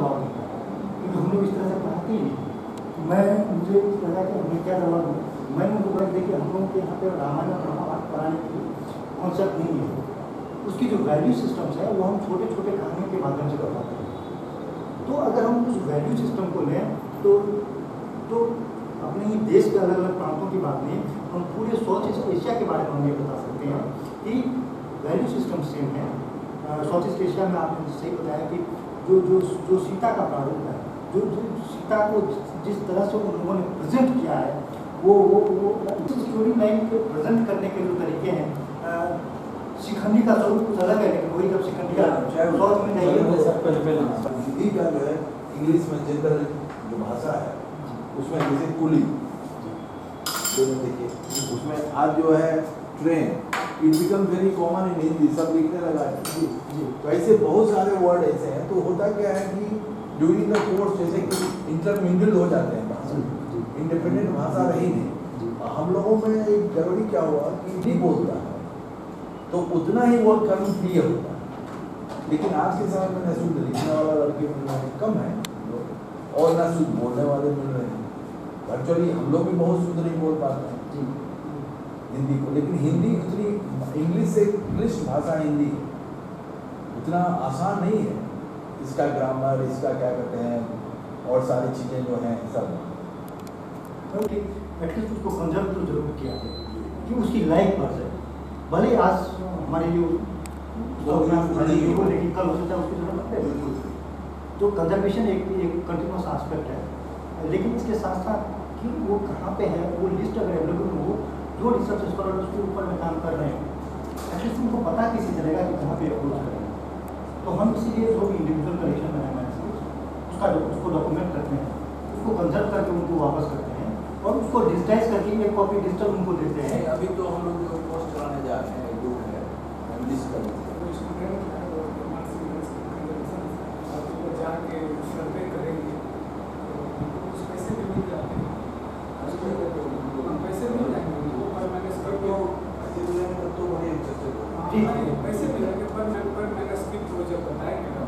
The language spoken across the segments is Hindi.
जवाब देता है, क्योंकि हम लोग इस तरह से पढ़ाते ही नहीं। मुझे लगा कि हमें क्या जवाब दूँ। मैंने उनको बोला देखिए हम लोगों के यहाँ पे रामायण और महाभारत पढ़ाने की कॉन्सेप्ट नहीं है, उसकी जो वैल्यू सिस्टम्स है वो हम छोटे छोटे कहानियों के माध्यम से बताते हैं। तो अगर हम उस वैल्यू सिस्टम को लें तो अपने ही देश के अलग अलग प्रांतों की बात नहीं, हम पूरे साउथ ईस्ट एशिया के बारे में हम ये बता सकते हैं कि वैल्यू सिस्टम सेम है। साउथ ईस्ट एशिया में आपने सही बताया कि जो सीता का प्रारूप है, जो सीता को जिस तरह से उन लोगों ने प्रेजेंट किया है, वो स्टोरी लाइन को प्रेजेंट करने के जो तरीके हैं, शिखंडी का स्वरूप कुछ अलग है, लेकिन वही जब शिखंडी का साउथ में नहीं है। हिंदी का जो है इंग्लिश में जनरल जो भाषा है उसमें जैसे कुली देखिए, उसमें आज जो है train, it become very common in Hindi, सब लिखने लगा है। तो ऐसे बहुत सारे वर्ड ऐसे हैं। तो होता क्या है कि ड्यूरिंग द कोर्स जैसे कि इंटरमिंगल हो जाते हैं भाषा, इंडिपेंडेंट भाषा रही नहीं। हम लोगों में एक जरूरी क्या हुआ कि हिंदी बोलता है तो उतना ही वो कर्म क्लियर होता है, लेकिन आज के समय में न शुद्ध लिखने वाला लड़के मिलना कम है और न शुद्ध बोलने वाले मिल रहे हैं। वर्चुअली हम लोग भी बहुत शुद्ध नहीं बोल पाते हैं हिंदी को, लेकिन हिंदी उतनी इंग्लिश से क्लिष्ट भाषा हिंदी उतना आसान नहीं है। इसका ग्रामर, इसका क्या कहते हैं और सारी चीज़ें जो हैं सब एटलीस्ट उसको कंजर्व तो जरूर किया है कि उसकी लाइफ बढ़ जाए। भले आज हमारे जो लेकिन कल हो सकता है उसकी जरूरत है। तो कंजर्वेशन एक कंटिन्यूस एस्पेक्ट है, लेकिन इसके साथ साथ कि वो कहाँ पे है वो लिस्ट अगर अवेलेबल हो, जो रिसर्च स्कॉलर उसके ऊपर में काम कर रहे हैं, एटलीस्ट उनको पता किसी चलेगा कि कहाँ पे अप्रोच करें। तो हम इसीलिए जो भी इंडिविजुअल कलेक्शन बनाए उसको डॉक्यूमेंट करते हैं, उसको कंजर्व करके उनको वापस करते हैं और उसको डिजिटाइज करके एक कॉपी डिजिटल उनको देते हैं। अभी तो हम लोग जो कोर्स चलाने जा रहे हैं जो है इंग्लिश का जाके सर्वे करेंगे कुछ पैसे भी मिल जाते हैं, पैसे मिल जाएंगे तो पर मैनेस्क्रिप्ट तो बड़ी पैसे मिलेंगे पर मैनेस्क्रिप्ट वो जब बताएंगे ना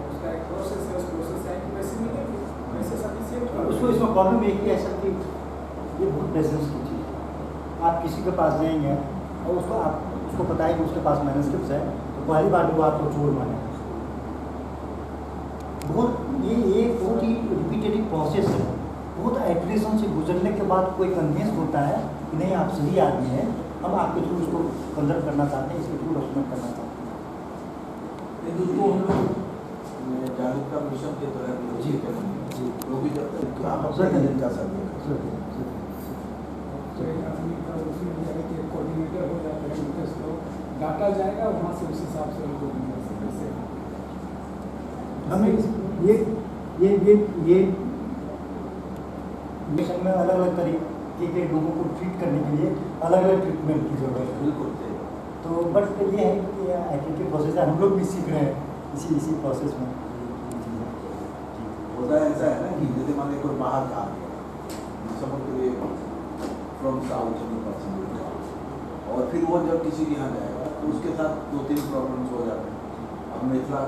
उसका एक प्रोसेस है, उस प्रोसेस है कि पैसे मिलेंगे, पैसे सफिशिएंट। उसको इसमें प्रॉब्लम एक ही है सर कि ये बहुत पेशेंस की चीज़ है। आप किसी के पास जाएंगे और उसको पता है कि उसके पास मैनेस्क्रिप्ट है, तो पहली बार वो आपको चोर माने। ये बहुत ही रिपीटेटिव प्रोसेस है, बहुत एट्रेशन से गुजरने के बाद कोई कन्विंस होता है कि नहीं आप सही आदमी हैं, हम आपके थ्रू उसको कंजर्व करना चाहते हैं, इसके थ्रू डॉक्यूमेंट करना चाहते हैं। उसको हम लोग जागरूकता मिशन के तहत जी वो भी जब तक आप सर का सर्वे कोऑर्डिनेटर हो जाते हैं, तो डाटा जाएगा वहाँ से उस हिसाब से उनको हमें ये मिशन में अलग अलग तरीके के लोगों को ट्रीट करने के लिए अलग अलग ट्रीटमेंट की जरूरत है। बिल्कुल। तो बट ये है कि एटीट्यूड प्रोसेस है, हम लोग भी सीख रहे हैं इसी प्रोसेस में। होता है ऐसा है ना कि जैसे मान लीजिए कोई बाहर का समझ के फ्रॉम साउथ और फिर वो जब किसी के यहाँ जाएगा तो उसके साथ 2-3 प्रॉब्लम्स हो जाते हैं। अब मिथिला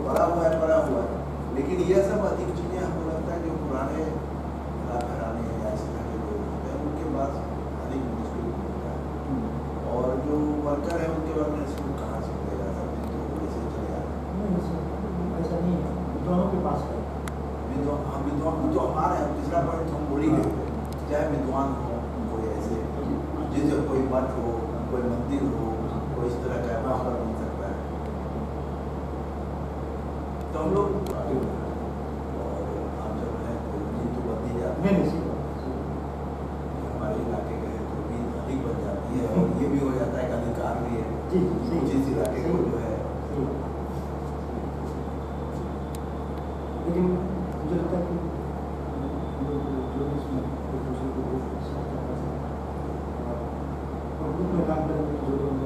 पढ़ा हुआ है, लेकिन ये सब अधिक चीज़ें हमको लगता है जो पुराने घराने या ऐसे तरह के लोग होते हैं उनके पास अधिक मुश्किल होता है, और जो वर्कर है उनके पास मुश्किल कहाँ से मिलेगा, सब दिन तो वैसे चले जाते हैं। ऐसा नहीं है, विद्वानों के पास है। विद्वान तो हमारे तीसरा पॉइंट हम बोल ही गए, चाहे विद्वान हो, कोई ऐसे जैसे कोई मठ हो, कोई मंदिर हो, कोई इस तरह का वहाँ पर मिल सकता है। तो हम लोग और आप जब है तो बनती जाती है, हमारे इलाके के तो नींद अधिक बन जाती है, और ये भी हो जाता है कि अधिकार भी है जिस इलाके को जो है। लेकिन मुझे लगता है कि जो इसमें प्रोपोजल को और ग्रुप में काम करेंगे जो लोग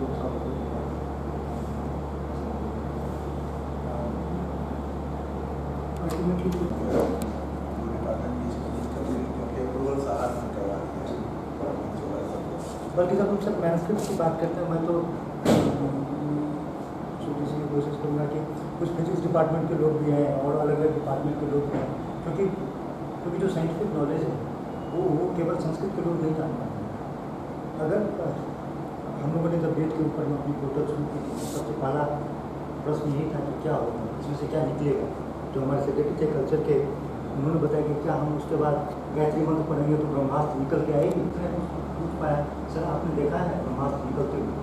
बल्कि जब हम सब मैनुस्क्रिप्ट की बात करते हैं, मैं तो छोटी सी कोशिश करूँगा कि कुछ फिजिक्स डिपार्टमेंट के लोग भी हैं और अलग अलग डिपार्टमेंट के लोग भी हैं, क्योंकि जो साइंटिफिक नॉलेज है वो केवल संस्कृत के लोग नहीं जान पाते। अगर हम लोगों ने जब गेट के ऊपर में अपनी पोर्टल शुरू की थी, सबसे पहला प्रश्न यही था कि क्या होगा, इसमें से क्या निकलेगा। जो हमारे सेक्रेटरी थे कल्चर के, उन्होंने बताया कि क्या हम उसके बाद गायत्री मंत्र पढ़ेंगे तो ब्रह्मास्त्र निकल के आएगी। मैंने पूछ पाया, सर आपने देखा है ब्रह्मास्त्र निकलते हुए?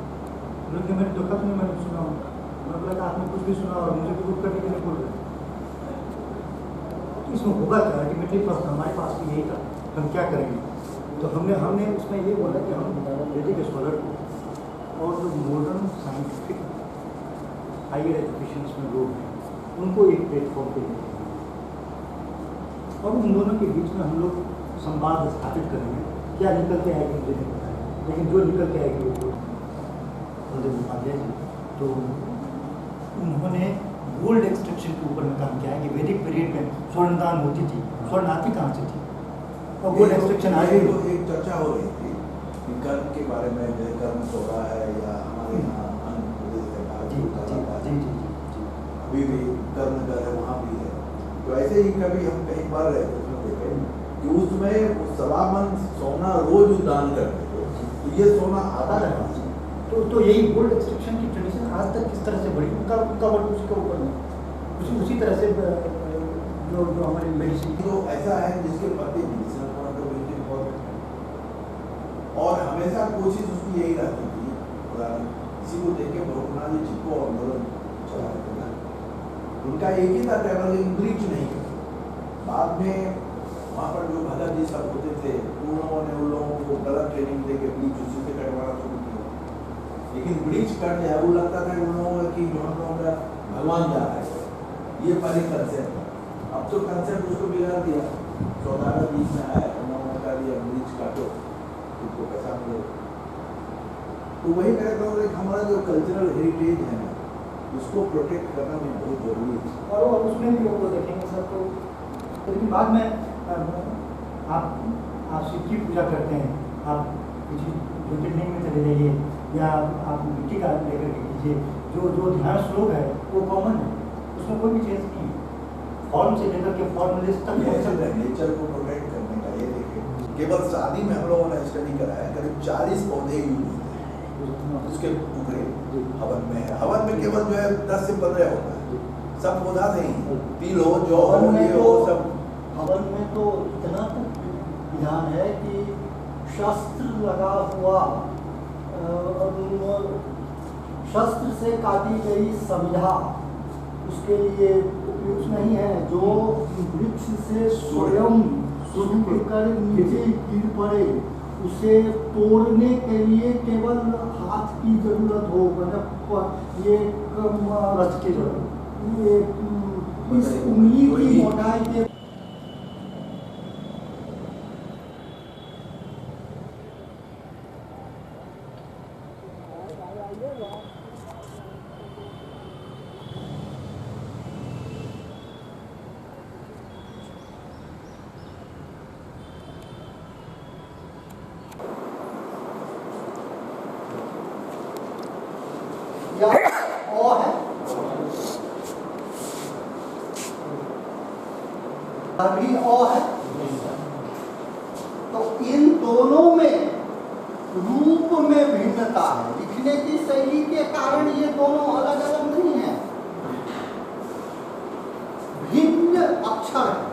उन्होंने मैंने देखा तो नहीं, मैंने सुना हूँ। मैंने बोला आपने कुछ भी सुना और मुझे भी कुछ करने के लिए बोल रहे। तो इसमें होगा क्या? अल्टीमेटली प्रश्न हमारे पास भी यही था, हम क्या करेंगे। तो हमने उसमें ये बोला कि हम वैदिक स्कॉलर को और जो मॉडर्न साइंटिफिक हायर एजुकेशन में लोग हैं उनको एक प्लेटफॉर्म पे लेंगे और उन दोनों के बीच में हम लोग संवाद स्थापित करेंगे। क्या निकल के आएगी मुझे नहीं पता है, लेकिन जो निकल के आएगी वो बलदेव उपाध्याय जी, तो उन्होंने गोल्ड एक्सट्रैक्शन के ऊपर में काम किया है कि वैदिक पीरियड में स्वर्णदान होती थी, स्वर्ण आती कहाँ से थी और गोल्ड एक्सट्रैक्शन आगे तो एक चर्चा हो रही थी कि कर्म के बारे में, कर्म सोरा है या हमारे यहाँ अभी भी कर्म कर है, वहाँ भी है। तो ऐसे ही कभी हम कहीं पढ़ रहे थे उसमें देखे कि उसमें सवा मन सोना रोज दान करते थे, तो ये सोना आता है। तो यही गोल्ड एक्सट्रैक्शन की ट्रेडिशन आज तक किस तरह से बढ़ी, उनका वर्ड उसी के ऊपर में उसी तरह से जो हमारी मेडिसिन। तो ऐसा है जिसके प्रति medicinal point of view important है और हमेशा कोशिश उसकी यही रहती थी। किसी को देख के बहुगुणा जी चिपको आंदोलन चला रहे थे ना, उनका एक ही था ट्रैवलिंग ब्लीच नहीं करते। बाद में वहाँ पर जो भगत जी सब होते थे उन लोगों ने उन लोगों को गलत ट्रेनिंग दे के ब्लीच उसी से कटवाना शुरू किया, लेकिन ब्लीच कट जाए वो लगता था उन लोगों की जो हम लोगों का भगवान जा रहा है, ये पहले कंसेप्ट था। अब तो कंसेप्ट उसको बिगाड़ दिया, सौदागर बीच में आया, उन लोगों ने कहा दिया ब्लीच काटो उसको पैसा मिलेगा। तो वही मैं कहता हूँ हमारा जो कल्चरल हेरिटेज है ना उसको प्रोटेक्ट करना भी बहुत जरूरी है। और उसमें भी लोग देखेंगे सर, तो लेकिन बाद में आप शिव की पूजा करते हैं, आप किसी ज्योतिर्लिंग में चले जाइए या आप मिट्टी का लेकर के कीजिए, जो ध्यान श्लोक है वो कॉमन है, उसमें कोई भी चेंज नहीं है। फॉर्म से लेकर के फॉर्मलिस्ट तक नेचर को प्रोटेक्ट करने का ये देखिए, केवल शादी में हम लोगों ने स्टडी करा है, करीब 40 पौधे यूज होते हैं उसके टुकड़े हवन में है। हवन में केवल जो है 10 से 15 होता है, सब पौधा से ही तिल हो जो हो ये हो सब। हवन में तो इतना विधान है कि शस्त्र लगा हुआ, शस्त्र से काटी गई समिधा उसके लिए उपयुक्त नहीं है, जो वृक्ष से स्वयं सूख कर नीचे गिर पड़े उसे तोड़ने के लिए केवल हाथ की जरूरत हो, मतलब ये रस की जरूरत, ये इस उंगली की मोटाई के या ओ है, अभी ओ है। तो इन दोनों में रूप में भिन्नता है, लिखने की शैली के कारण ये दोनों अलग अलग नहीं है, भिन्न अक्षर है।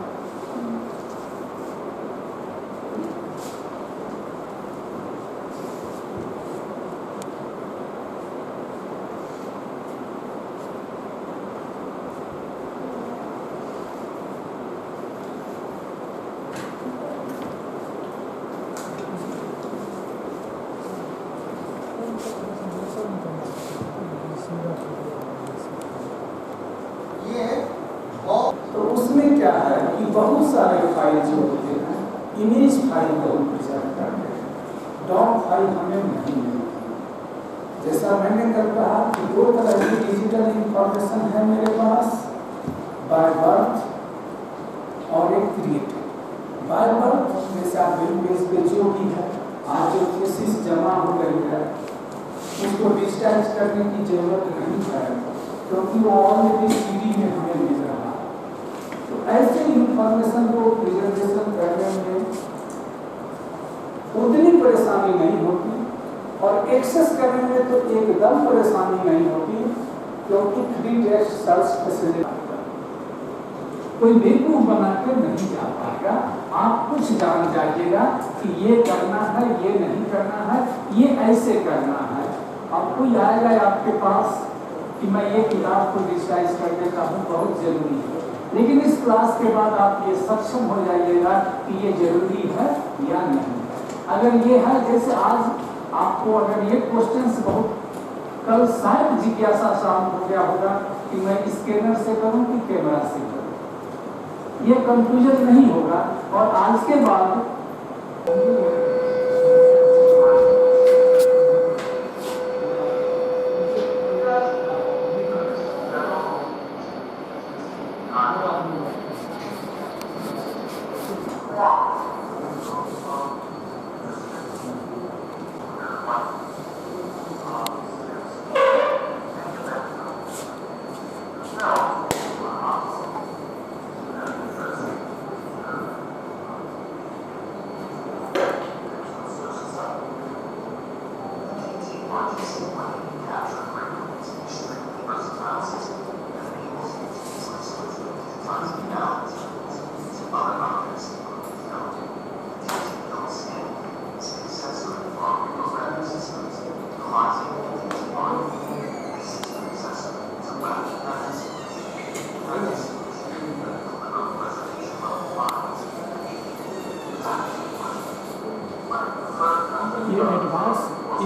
तो उसमें क्या है कि बहुत सारे फाइल जो होते हैं, इमेज फाइल को प्रेजेंट करते हैं, डॉक फाइल हमें नहीं मिलती। जैसा मैंने कल कहा कि 2 तरह की डिजिटल इंफॉर्मेशन है मेरे पास, बाय बर्थ और एक क्रिएटेड। बाय बर्थ जैसे आप बेस पे जो भी है, आज जो थीसिस जमा हो गई है उसको डिजिटाइज करने की जरूरत नहीं है, क्योंकि वो ऑलरेडी सीडी में हमें मिल रहा है। तो ऐसे इंफॉर्मेशन को प्रिजर्वेशन करने में उतनी परेशानी नहीं होती और एक्सेस करने में तो एकदम परेशानी नहीं होती, क्योंकि 3 सर्च फैसिलिटी कोई बेवकूफ बना के नहीं जा पाएगा। आप कुछ जान जाइएगा कि ये करना है, ये नहीं करना है, ये ऐसे करना है। अब कोई आएगा आपके पास कि मैं ये किताब को डिजिटाइज कर देता हूँ, बहुत जरूरी है, लेकिन इस क्लास के बाद आप ये सक्षम हो जाइएगा कि ये जरूरी है या नहीं। अगर ये है, जैसे आज आपको अगर ये क्वेश्चन बहुत कल शायद जिज्ञासा शाम हो गया होगा कि मैं स्कैनर से करूं कि कैमरा से करूं, ये कंफ्यूजन नहीं होगा। और आज के बाद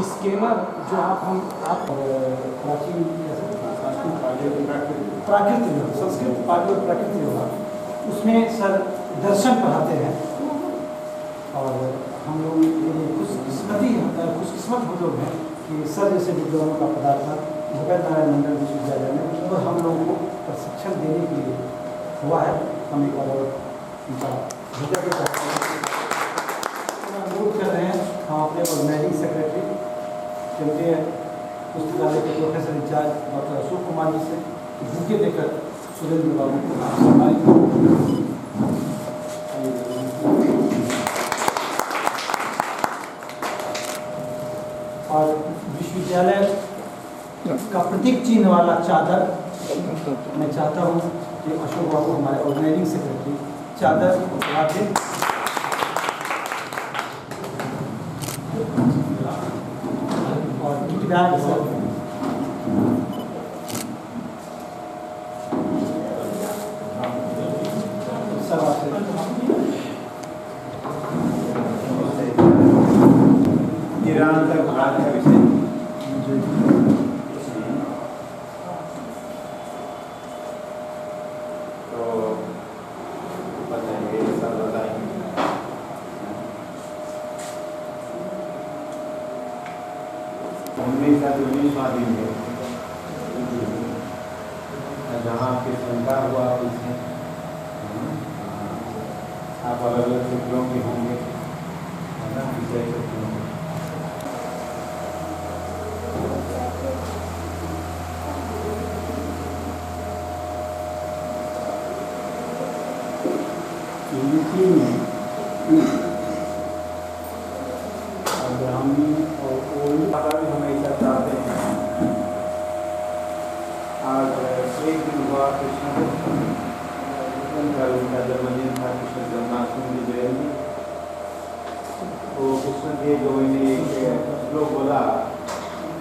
स्कैनर जो आप प्राकृतिक योग, संस्कृत पाठ्य प्राकृतिक योग, उसमें सर दर्शन पढ़ाते हैं। और हम लोग खुशकिस्मत हम लोग हैं कि सर जैसे विद्वानों का पदार्पण भूपेन्द्र नारायण मंडल विश्वविद्यालय में तो हम लोगों को प्रशिक्षण देने के लिए हुआ है। हम एक बार उनका अनुरोध कर रहे हैं। हम अपने ऑर्गेनाइजिंग सेक्रेटरी केंद्रीय पुस्तकालय के professor in charge doctor Ashok Kumar ji से बुके देकर सुरेंद्र बाबू को सम्मानित और विश्वविद्यालय का प्रतीक चिन्ह वाला चादर मैं चाहता हूँ कि अशोक बाबू हमारे ऑर्गेनाइजिंग सेक्रेटरी चादर लाते और किट बैग ईरान तक भारत का विषय तो बताएंगे, सब बताएंगे। उन्नीस का 19वां दिन है जहाँ आपकी शंका हुआ उसमें आप अलग अलग क्षेत्रों के होंगे, है ना, विषय क्षेत्रों में। ग्रामीण और ओल्ड भी हमेशा चाहते हैं। आज एक दिन हुआ कृष्ण उनका जन्मदिन था, कृष्ण जन्माष्टमी की जयंती। तो कृष्ण के जो इन्हें एक श्लोक बोला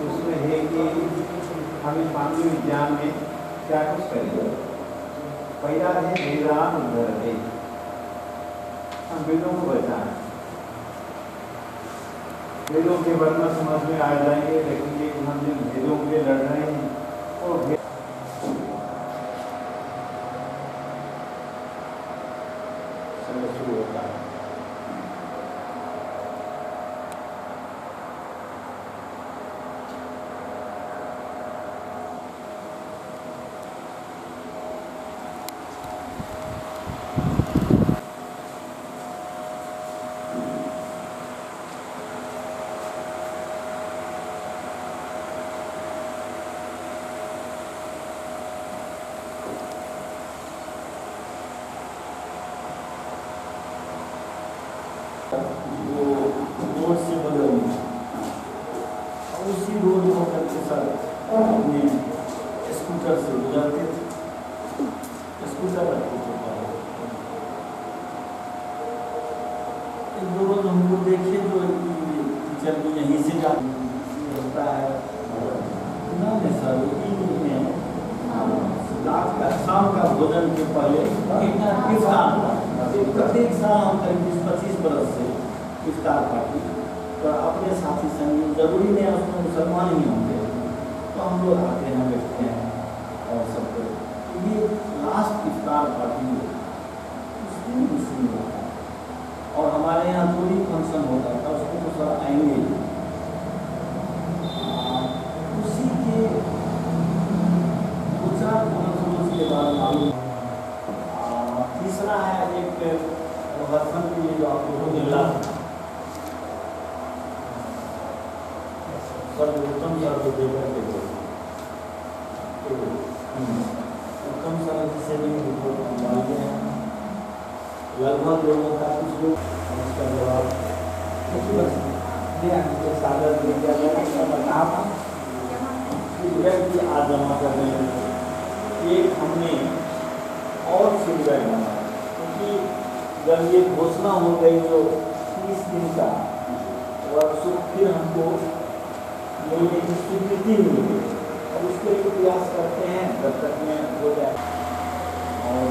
उसमें है कि हम इस मानवीय विज्ञान में क्या कुछ करेंगे। पहला है वेदान उद्धरते, हम वेदों को बचाएं। वेदों के वर्णन समझ में आ जाएंगे, देखेंगे कि हम जिन भेदों के लड़ रहे हैं वो शुरू होता है। गुजरते थे, स्कूटर रखते थे पहले। एक दो रोज हमको देखे जो टीचर भी यहीं से होता है ना सर, में रात का शाम का भोजन के पहले इफ्तार प्रत्येक साल हम करीब 20-25 बरस से इफ्तार पार्टी तो अपने साथी संगी जरूरी नहीं है उसमें मुसलमान ही होंगे तो हम लोग आते हैं बैठते हैं और सब ये लास्ट इफ्तार पार्टी उसमें मुस्लिम होता है और हमारे यहाँ जो भी फंक्शन होता था उसमें तो सर आएंगे उसी के के बाद मालूम। तीसरा है एक वर्षन के लिए जो आपको मिला सर्वोत्तम सर जो देकर के उत्तम सर जिसे भी रिपोर्ट हम डालते हैं लगभग लोगों का कुछ लोग उसका जवाब सागर विद्यालय बता व्यक्ति आज जमा कर रहे हैं। एक हमने और फीडबैक बनाया क्योंकि जब ये घोषणा हो गई जो 30 दिन का वर्कशॉप फिर हमको मिलने की स्वीकृति मिल गई और उसके लिए प्रयास करते हैं जब तक में हो जाए और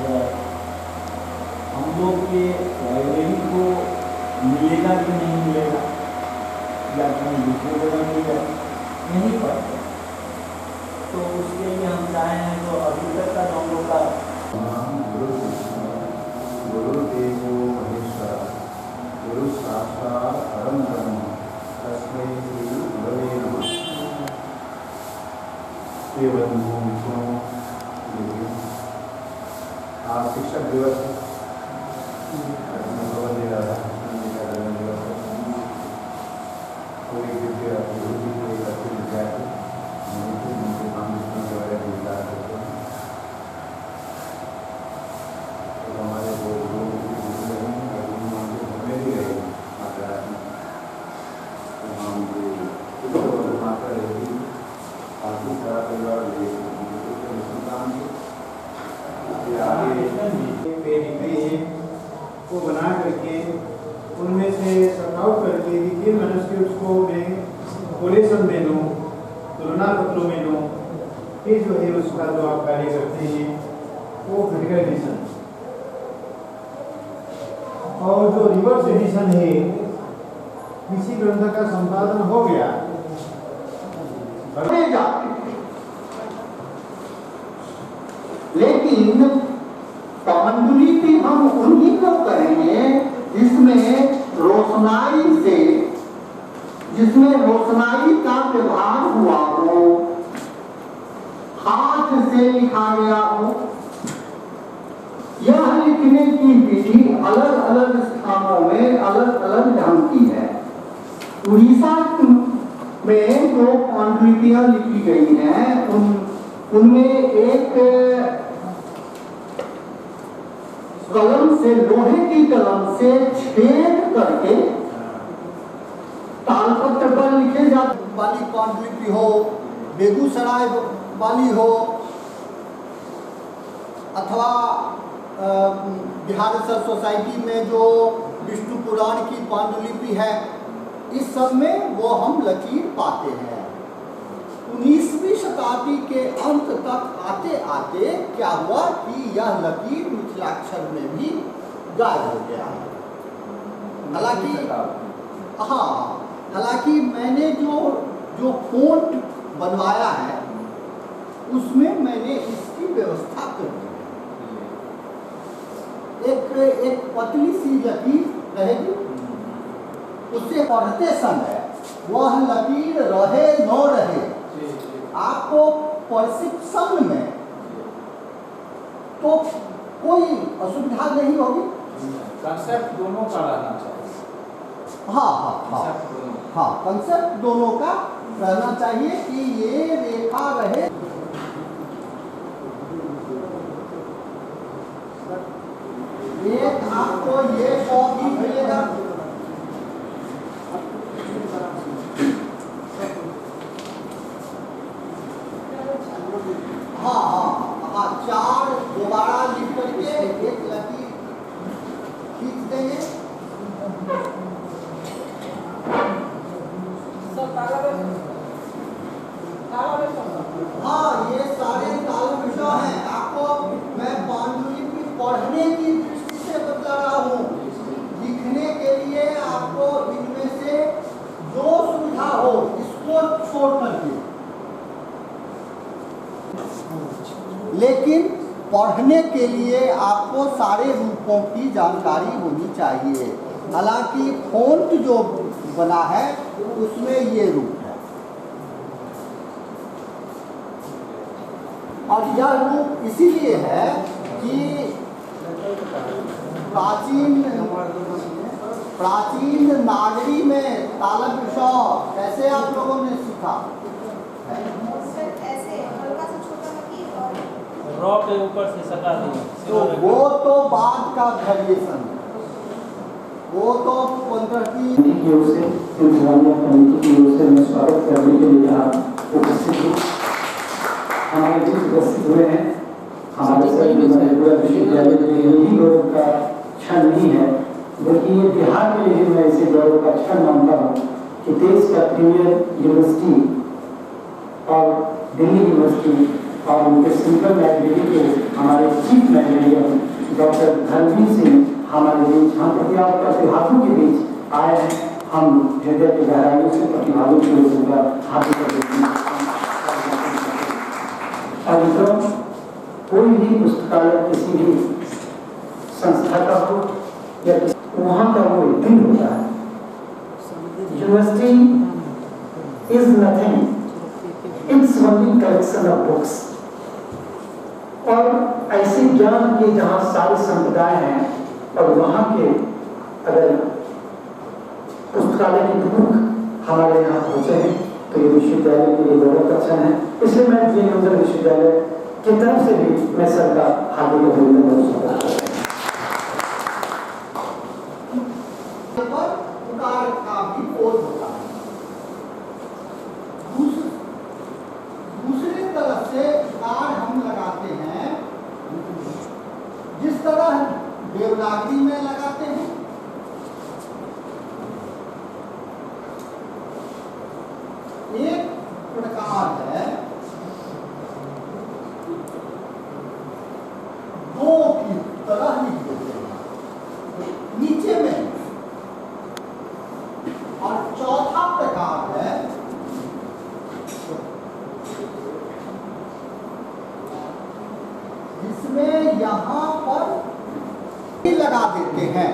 हम लोग के लाइब्रेरी को मिलेगा कि नहीं मिलेगा या कहीं दूसरे जगह मिल जाए यहीं पर तो उसके लिए हम चाहे हैं जो अभी तक का हम लोग का गुरुदेवो महेश्वर गुरु साक्षात् परम ब्रह्म तस्मै श्री गुरवे नमः। आज शिक्षक दिवस को बना करके उनमें से सटाव करके देखिए मैन्युस्क्रिप्ट्स को मैं कोलेशन में लूँ तुलना पत्रों में लूँ फिर जो है उसका जो आप कार्य करते हैं वो क्रिटिकल एडिशन और जो रिवर्स एडिशन है किसी ग्रंथ का संपादन हो गया लेकिन पांडुलिपि हम उन्हीं को कहेंगे जिसमें रोशनाई का व्यवहार हुआ हो, हाथ से लिखा गया हो। यह लिखने की विधि अलग अलग स्थानों में अलग अलग ढंग की है। उड़ीसा में जो पांडुलिपियां लिखी गई हैं उनमें एक कलम से, लोहे की कलम से छेद करके तालपत्र पर लिखे जाते वाली पांडुलिपि हो, बेगूसराय वाली हो, अथवा बिहार रिसर्च सोसाइटी में जो विष्णु पुराण की पांडुलिपि है, इस सब में वो हम लकीर पाते हैं। 19वीं शताब्दी के अंत तक आते आते क्या हुआ कि यह लकीर मिथिलाक्षर में भी गायब हो गया। हालांकि मैंने जो फोंट बनवाया है उसमें मैंने इसकी व्यवस्था कर दी। एक पतली सी लकीर रहेगी, उससे पढ़ते समय वह लकीर रहे न रहे आपको परसेप्शन में तो कोई असुविधा नहीं होगी। कंसेप्ट दोनों का रहना चाहिए। हाँ, कंसेप्ट दोनों का रहना चाहिए कि ये रेखा रहे। एक आपको ये कॉपी मिलेगा, हाँ, पढ़ने के लिए आपको सारे रूपों की जानकारी होनी चाहिए। हालांकि फ़ॉन्ट जो बना है उसमें ये रूप है, और यह रूप इसीलिए है कि प्राचीन नागरी में तालव्य श कैसे आप लोगों ने सीखा? ऐसे हल्का सा छोटा लकीर और रॉ के ऊपर से सटा दिया। तो वो तो बाद का वेरिएशन, वो तो 15 की ओर से इंतजामिया कमेटी की ओर से मैं स्वागत करने के लिए यहाँ उपस्थित हूँ। हमारे जो उपस्थित हुए हैं हमारे विश्वविद्यालय के लिए यही गौरव का क्षण नहीं है, बल्कि ये बिहार में ही मैं इसे गौरव का क्षण मानता हूँ कि देश का प्रीमियर यूनिवर्सिटी और दिल्ली यूनिवर्सिटी और उनके सेंट्रल लाइब्रेरी के हमारे chief librarian doctor Dharamvir Singh हमारे बीच हम प्रतिभागियों के बीच आए हैं। हम हृदय की गहराइयों से प्रतिभागियों के लिए उनका हार्दिक अभिनंदन। और मित्रों, कोई भी पुस्तकालय किसी भी संस्था का हो या वहाँ का वो एक दिन होता है। University is nothing, it's only collection of books. और ऐसे ज्ञान के जहाँ सारे संप्रदाय हैं और वहाँ के अगर पुस्तकालय की बुक हमारे यहाँ पहुँचे हैं तो ये विश्वविद्यालय के लिए गौरव का क्षण है। इसलिए मैं जे नवोदय विश्वविद्यालय की तरफ से भी मैं सबका हार्दिक अभिनंदन करता हूँ। उकार का भी बोध होता है। दूसरी तरफ से उकार हम लगाते हैं जिस तरह देवनागरी में लगाते हैं, एक प्रकार है दो की तरह लिख देते हैं नीचे में, और चौथा प्रकार है जिसमें यहां पर लगा देते हैं।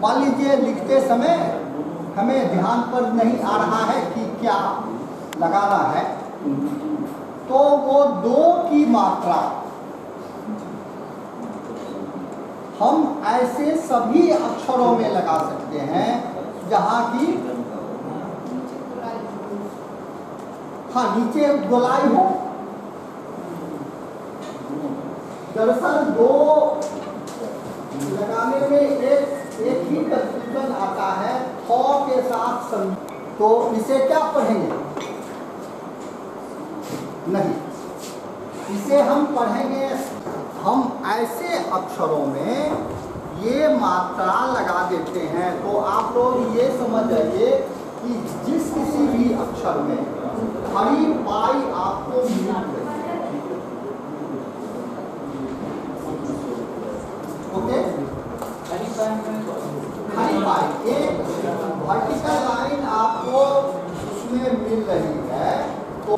मान लीजिए लिखते समय हमें ध्यान पर नहीं आ रहा है कि क्या लगाना है, तो वो दो की मात्रा हम ऐसे सभी अक्षरों में लगा सकते हैं जहाँ की नीचे गोलाई हो। दरअसल दो लगाने में एक ही कंफ्यूजन आता है ख के साथ संग, तो इसे क्या पढ़ेंगे? नहीं, इसे हम पढ़ेंगे, हम ऐसे अक्षरों में ये मात्रा लगा देते हैं। तो आप लोग ये समझ जाइए कि जिस किसी भी अक्षर में हरी पाई आपको मिल रही है, ओके, हरी पाई एक वर्टिकल लाइन आपको उसमें मिल रही है, तो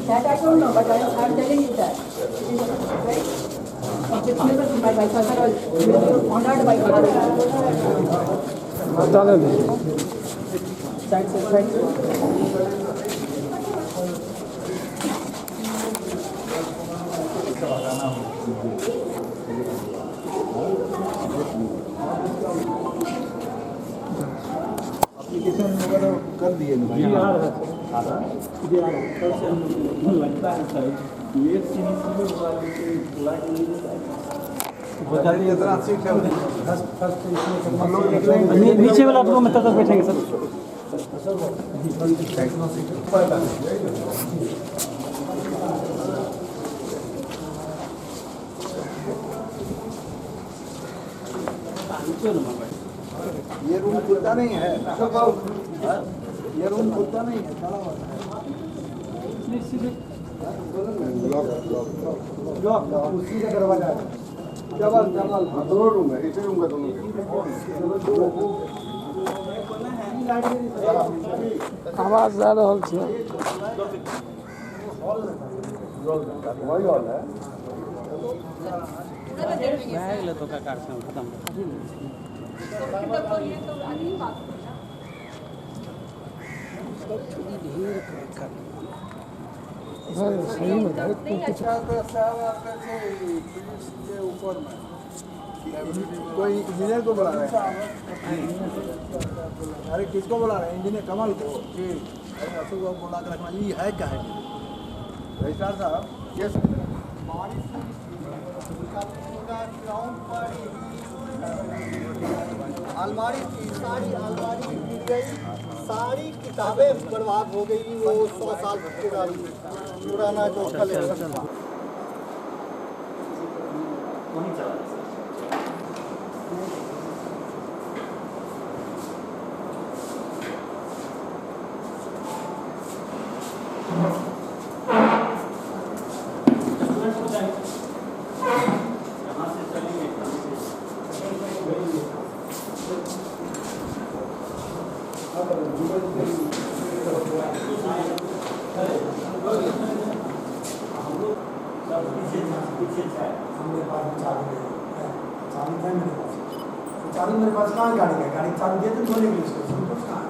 That I don't know, but I'm telling you that. Right? Of the syllabus by Father was honored by Father. Side. का लगाना हो। एप्लीकेशन वगैरह कर दिए ना जी आ रहा है सर, जी आ रहा है। कल से हम लोग लगता है सर एक सीरीज में वाले के बुला के लिए बताइए कितना सीट है फर्स्ट इसमें हम लोग निकलेंगे नीचे वाला रूम में तब तक बैठेंगे सर। ये रूम खुलता नहीं है, ये रूम खुलता नहीं है, ताला वाला लॉक उसी का दरवाजा है। हाँ, दोनों रूम है, इसी रूम का दोनों आवाज ज्यादा हॉल से वही हॉल है। तो का कार्यक्रम खत्म सही में ऊपर में कोई इंजीनियर को बुला रहे हैं। अरे किसको बुला रहे हैं? इंजीनियर कमल को। अरे अशोक बाबू बुला के रखना, ये है क्या है रजिस्ट्रार साहब? यस अलमारी थी, सारी अलमारी गिर गई, सारी किताबें बर्बाद हो गई। वो 100 साल पुराना जो कलेक्शन था। वहीं चला जाए। चाबी मेरे पास कहाँ गाड़ी है? गाड़ी चाबी दिए थे धोने के लिए उसको, मेरे पास कहाँ है?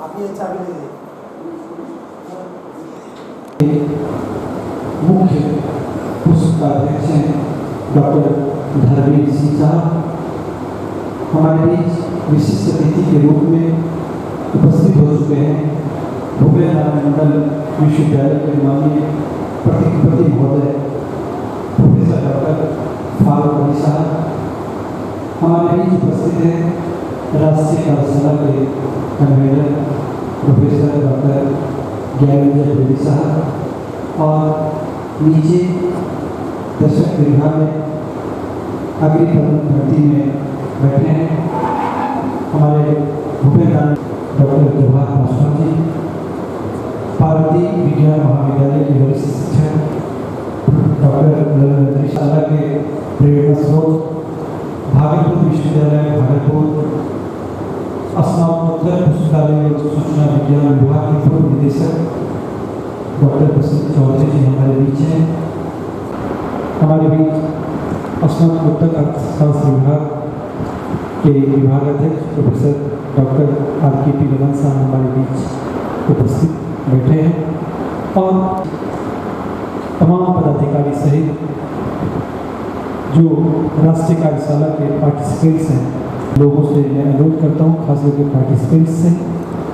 आप ये चाबी ले मुख्य पुस्तकाध्यक्ष हैं डॉक्टर धर्मेंद्र सिंह साहब, हमारे बीच विशिष्ट अतिथि के रूप में उपस्थित हो चुके हैं। भूपेन्द्र नारायण मंडल विश्वविद्यालय के माननीय प्रतिकुलपति महोदय प्रोफेसर डॉक्टर फारूक अली साहब, हमारे बीच उपस्थित हैं राष्ट्रीय कार्यशाला के convener professor doctor Gyanendra Reddy साहब, और नीचे दर्शक विभाग में अग्नि भर्ती में बैठे हैं हमारे भूपेन्द्र डॉक्टर जवाहर मास्टर जी, पार्वती विज्ञान महाविद्यालय के वरिष्ठ शिक्षक डॉक्टर शाला के प्रेरणा स्रोत, भागलपुर विश्वविद्यालय भागलपुर स्नातकोत्तर पुस्तकालय और सूचना विज्ञान विभाग के पूर्व निदेशक डॉक्टर प्रसिद्ध चौधरी जी हमारे बीच हैं। हमारे बीच स्नातकोत्तर अर्थशास्त्र विभाग के विभागाध्यक्ष प्रोफेसर डॉक्टर RKP गगन साहब हमारे बीच उपस्थित बैठे हैं, और तमाम पदाधिकारी सहित जो राष्ट्रीय कार्यशाला के पार्टिसिपेंट्स हैं, लोगों से मैं अनुरोध करता हूँ, खासकर के पार्टिसिपेंट्स से,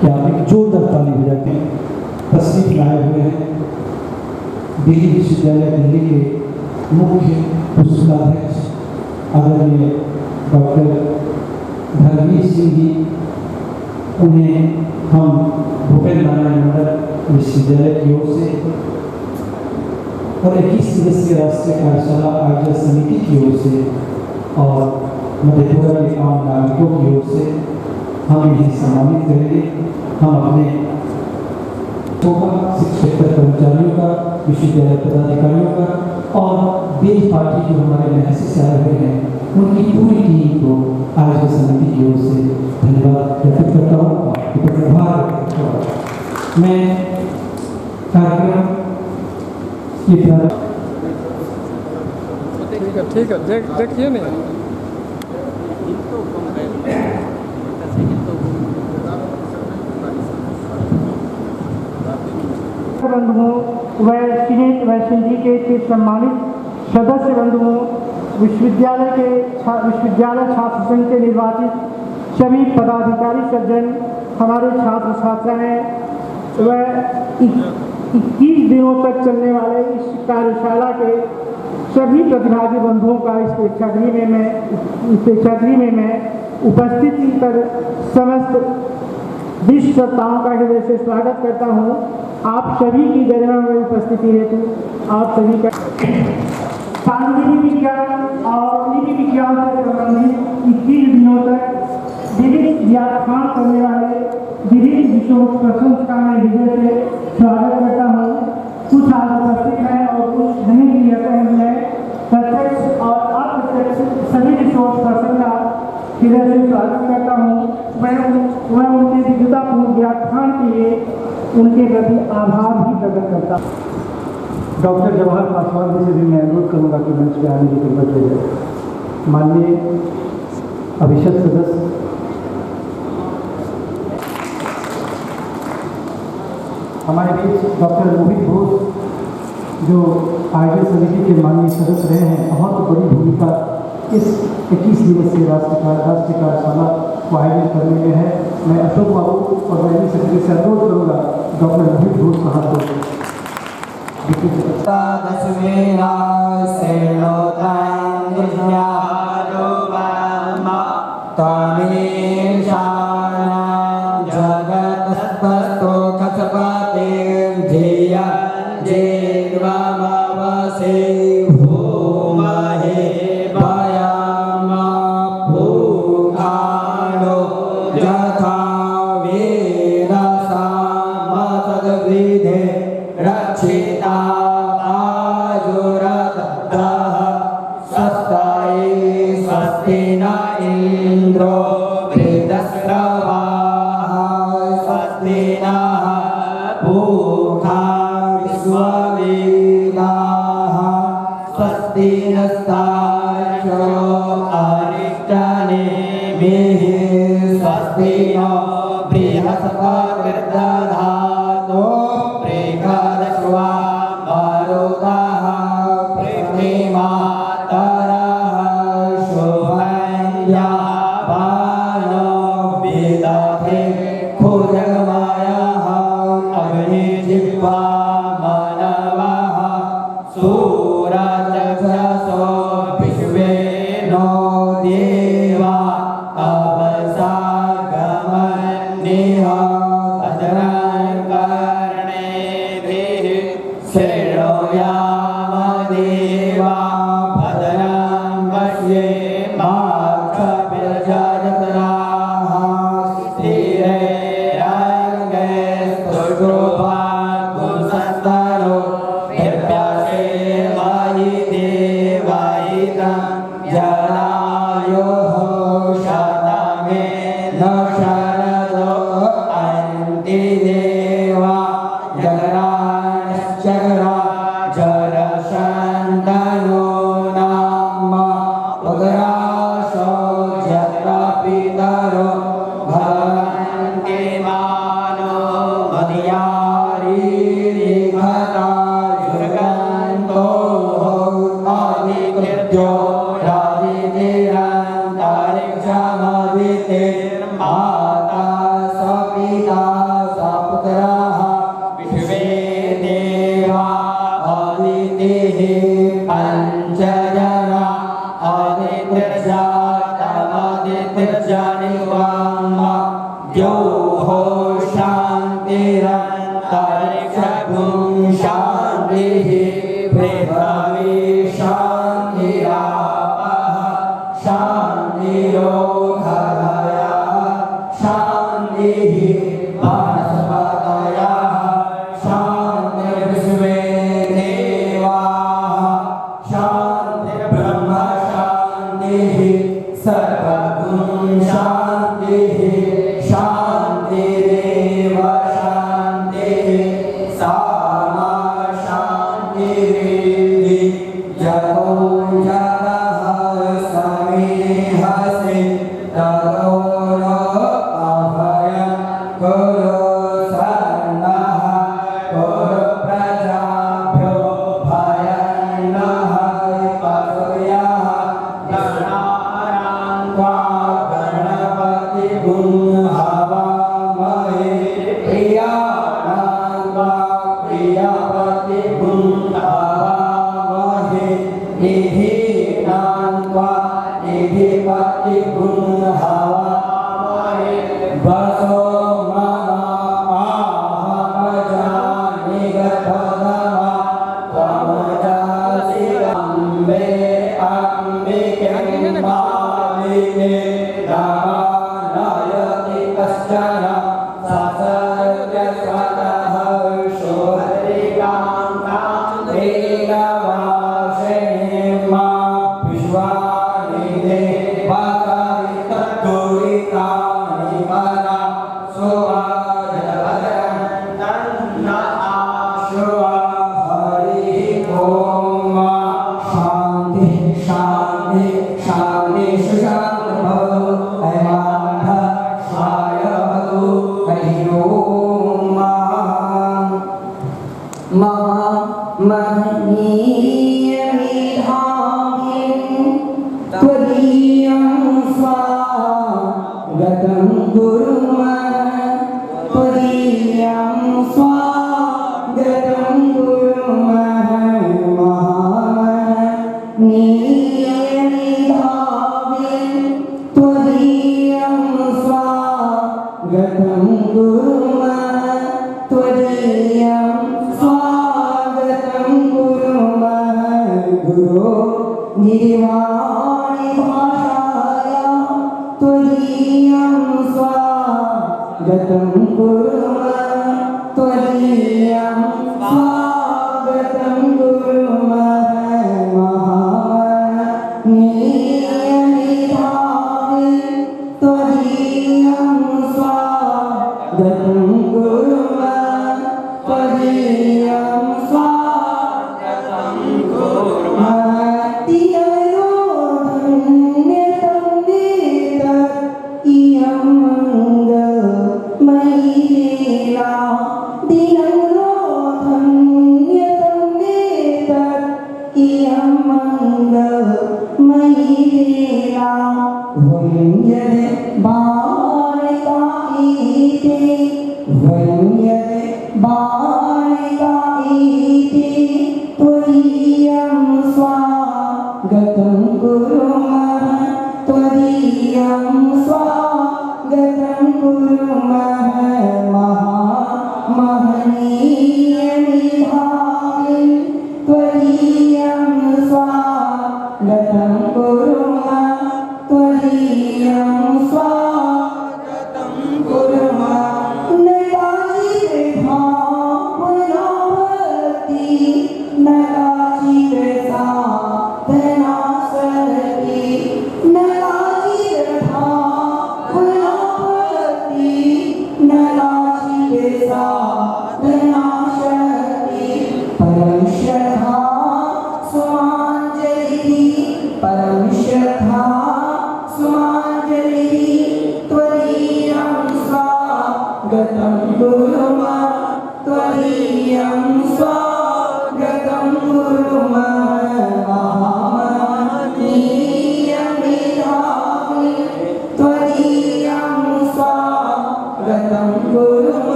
कि आप एक जोरदार ताली बजाते हैं। तशरीफ लाए हुए हैं दिल्ली विश्वविद्यालय दिल्ली के मुख्य पुस्तकाध्यक्ष आदरणीय डॉक्टर धर्मेंद्र सिंह जी, उन्हें हम भूपेन्द्र नारायण मंडल विश्वविद्यालय की ओर से और 21 दिवसीय राष्ट्रीय कार्यशाला आयोजक समिति की ओर से और मधेपुरा के आम नागरिकों की ओर से हम इन्हें सम्मानित करेंगे। हम अपने शिक्षक कर्मचारियों का, विश्वविद्यालय पदाधिकारियों का और देश पार्टी जो हमारे महसी से आए हुए हैं, उनकी पूरी टीम को आयोजक समिति की ओर से धन्यवाद व्यक्त करता हूँ, आभार व्यक्त करता हूँ। मैं कार्यक्रम ठीक है देखिए नहीं बंधुओं व सीनेट व सिंडिकेट के सम्मानित सदस्य बंधुओं, विश्वविद्यालय छात्र संघ के निर्वाचित सभी पदाधिकारी सज्जन, हमारे छात्र छात्राएं व 21 दिनों तक चलने वाले इस कार्यशाला के सभी प्रतिभागी बंधुओं का इस प्रेक्षागृह में मैं उपस्थिति पर समस्त विश्वताओं का हृदय से स्वागत करता हूं। आप सभी की गरिमा में उपस्थिति हेतु आप सभी का सांख्यिकी विज्ञान और नीति विज्ञान से संबंधित 21 दिनों तक विभिन्न व्याख्यान करने वाले विभिन्न विषयों प्रशंसक का मैं हृदय से स्वागत करता हूँ। कुछ आज उपस्थित हैं और कुछ नहीं भी रहते हैं। मैं प्रत्यक्ष और अप्रत्यक्ष सभी विषयों प्रशंसक का हृदय से स्वागत करता हूँ। मैं उनके विद्वतापूर्ण व्याख्यान के लिए उनके प्रति आभार भी प्रकट करता हूँ। डॉक्टर जवाहर पासवान जी से भी मैं अनुरोध करूँगा कि मंच पर आने की खिदमत ले जाए। माननीय अभिषेक सदस्य, हमारे बीच डॉक्टर मोहित घोष जो आयोजन समिति के माननीय सदस्य रहे हैं, बहुत बड़ी भूमिका इस 21 दिवसीय राष्ट्रीय कार्यशाला को आयोजित करने में है। मैं अशोक बाबू और वैली सेक्रेटरी से अनुरोध करूँगा डॉक्टर मोहित घोष का हाथ धो